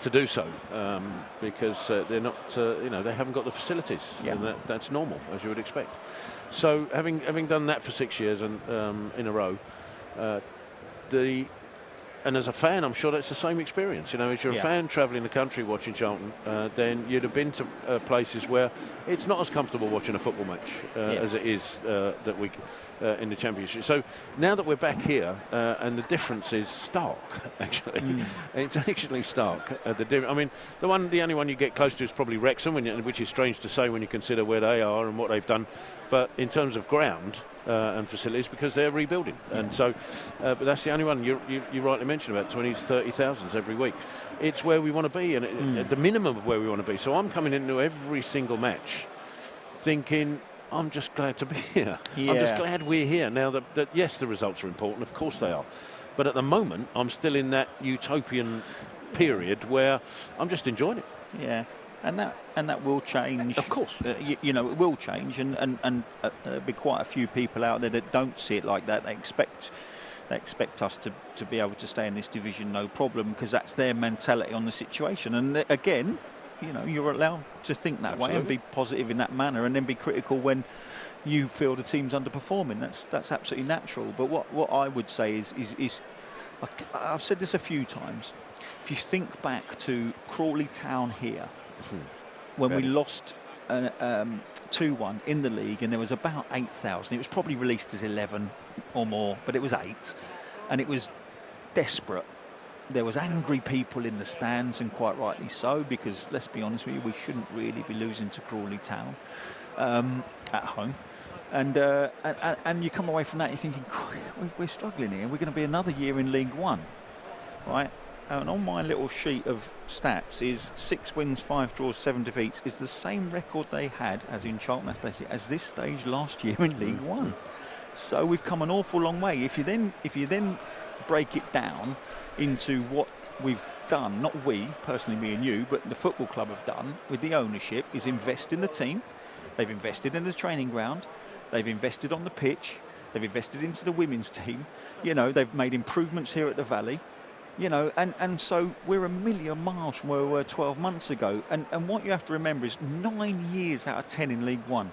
to do so, because they're not, they haven't got the facilities, and that's normal, as you would expect. So having done that for 6 years and in a row, and as a fan, I'm sure that's the same experience. You know, as you're a fan travelling the country watching Charlton, then you'd have been to places where it's not as comfortable watching a football match as it is that week in the Championship. So now that we're back here, and the difference is stark, actually. It's actually stark. The only one you get close to is probably Wrexham, which is strange to say when you consider where they are and what they've done. But in terms of ground and facilities, because they're rebuilding, and so, but that's the only one. You rightly mentioned about 20,000, 30,000 every week. It's where we want to be, and at the minimum of where we want to be. So I'm coming into every single match thinking, I'm just glad to be here. I'm just glad we're here. Now that yes, the results are important, of course they are, but at the moment I'm still in that utopian period where I'm just enjoying it. Yeah. And that will change. Of course. It will change, and there'll be quite a few people out there that don't see it like that. They expect us to be able to stay in this division no problem, because that's their mentality on the situation. And again, you're allowed to think that way and be positive in that manner, and then be critical when you feel the team's underperforming. That's absolutely natural. But what I would say is I've said this a few times. If you think back to Crawley Town here, when we lost 2-1 in the league, and there was about 8,000. It was probably released as 11 or more, but it was 8, and it was desperate. There was angry people in the stands, and quite rightly so, because let's be honest with you, we shouldn't really be losing to Crawley Town at home. And you come away from that, you're thinking, we're struggling here. We're going to be another year in League One, right? And on my little sheet of stats is 6 wins, 5 draws, 7 defeats, is the same record they had, as in Charlton Athletic, as this stage last year in League One. So we've come an awful long way. If you then break it down into what we've done, not we, personally me and you, but the football club have done with the ownership, is invest in the team. They've invested in the training ground. They've invested on the pitch. They've invested into the women's team. They've made improvements here at the Valley. And so we're a million miles from where we were 12 months ago. And what you have to remember is 9 years out of 10 in League One.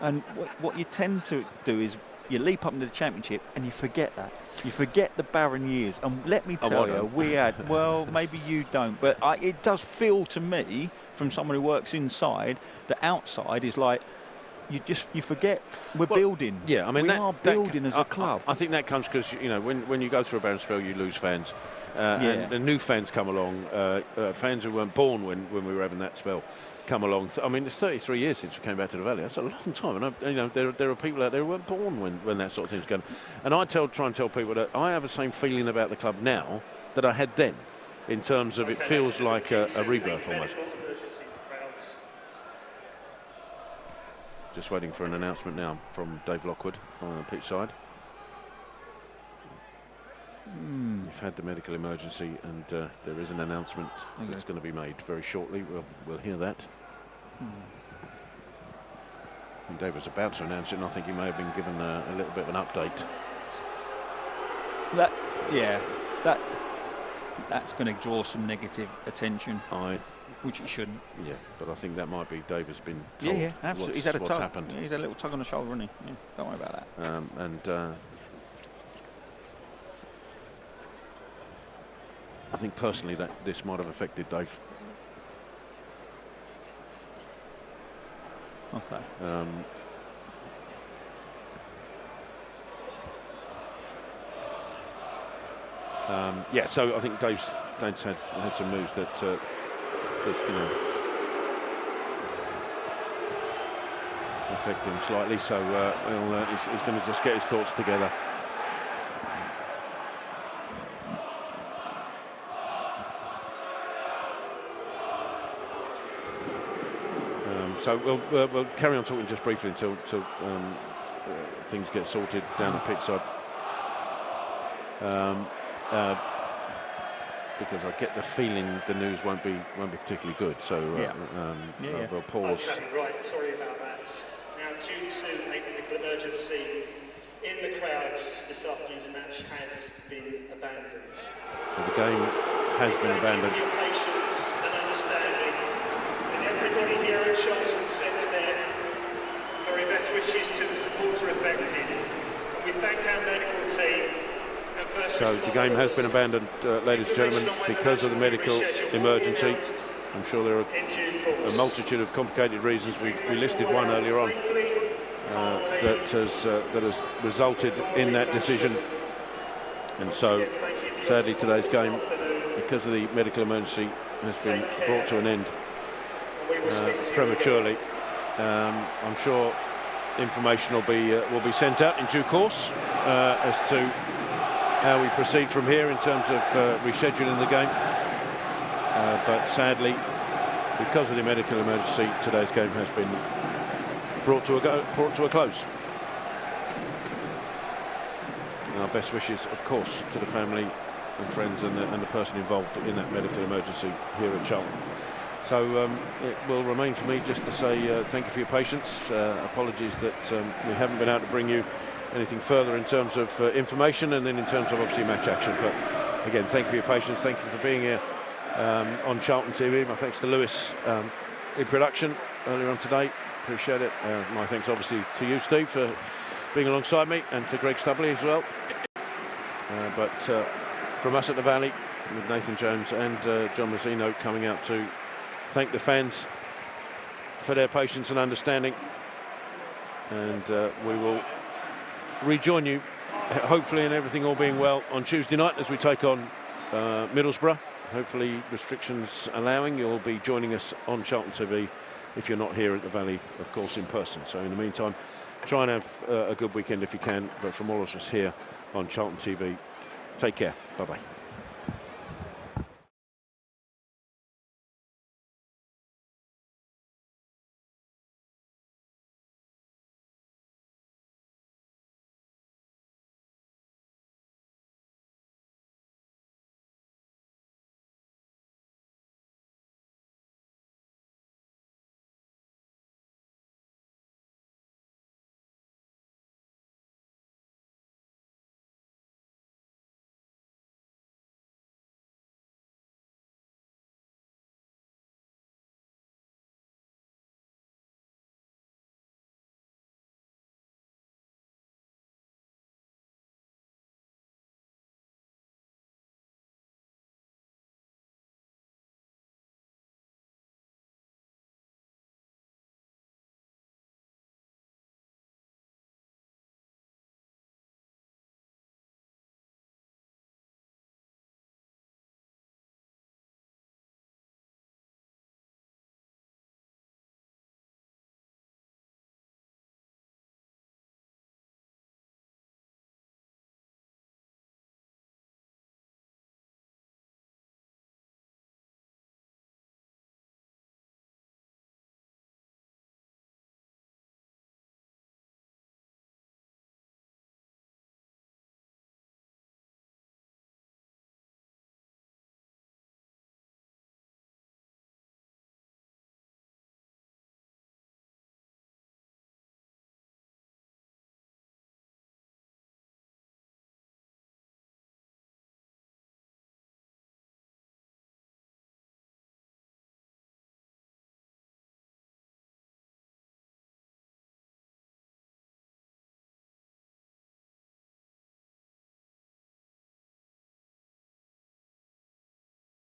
And what you tend to do is you leap up into the Championship and you forget that. You forget the barren years. And let me tell you, we had, well, maybe you don't, but it does feel to me, from someone who works inside, that outside is like, you forget we're building. Yeah, I mean, we are building as a club. I think that comes because when you go through a barren spell, you lose fans, and the new fans come along. Fans who weren't born when we were having that spell come along. I mean, it's 33 years since we came back to the Valley. That's a long time, and there are people out there who weren't born when that sort of thing's going. And I try and tell people that I have the same feeling about the club now that I had then, in terms of it feels like a rebirth almost. Just waiting for an announcement now from Dave Lockwood on the pitch side. We've had the medical emergency, and there is an announcement that's going to be made very shortly. We'll hear that. And Dave was about to announce it, and I think he may have been given a little bit of an update. That's going to draw some negative attention. Which it shouldn't. Yeah, but I think that might be Dave has been told. Yeah, absolutely. He's had a tug. Happened. Yeah, he's had a little tug on the shoulder, hasn't he? Yeah, don't worry about that. I think personally that this might have affected Dave. Okay. So I think Dave's had some moves that's going to affect him slightly, so he's going to just get his thoughts together. So we'll carry on talking just briefly until things get sorted down the pitch side. Because I get the feeling the news won't be particularly good. So we'll pause. Okay, right. Sorry about that. Now, due to a medical emergency in the crowds, this afternoon's match has been abandoned. So the game has been abandoned. Thank you for your patience and understanding. And everybody here at Charlton sends their very best wishes to the supporter affected. And we thank our medical team. So the game has been abandoned, ladies and gentlemen, because of the medical emergency. I'm sure there are a multitude of complicated reasons. We listed one earlier on that has resulted in that decision. And so, sadly, today's game, because of the medical emergency, has been brought to an end prematurely. I'm sure information will be sent out in due course as to how we proceed from here in terms of rescheduling the game. But sadly, because of the medical emergency, today's game has been brought to a close. Our best wishes, of course, to the family and friends and the person involved in that medical emergency here at Charlton. So it will remain for me just to say thank you for your patience. Apologies that we haven't been able to bring you anything further in terms of information, and then in terms of obviously match action. But again, thank you for your patience. Thank you for being here on Charlton TV. My thanks to Lewis in production earlier on today. Appreciate it. My thanks obviously to you, Steve, for being alongside me, and to Greg Stubley as well. But from us at the Valley, with Nathan Jones and John Mazzino coming out to thank the fans for their patience and understanding, and we will rejoin you, hopefully, and everything all being well, on Tuesday night as we take on Middlesbrough. Hopefully, restrictions allowing, you'll be joining us on Charlton TV if you're not here at the Valley, of course, in person. So in the meantime, try and have a good weekend if you can. But from all of us here on Charlton TV, take care. Bye-bye.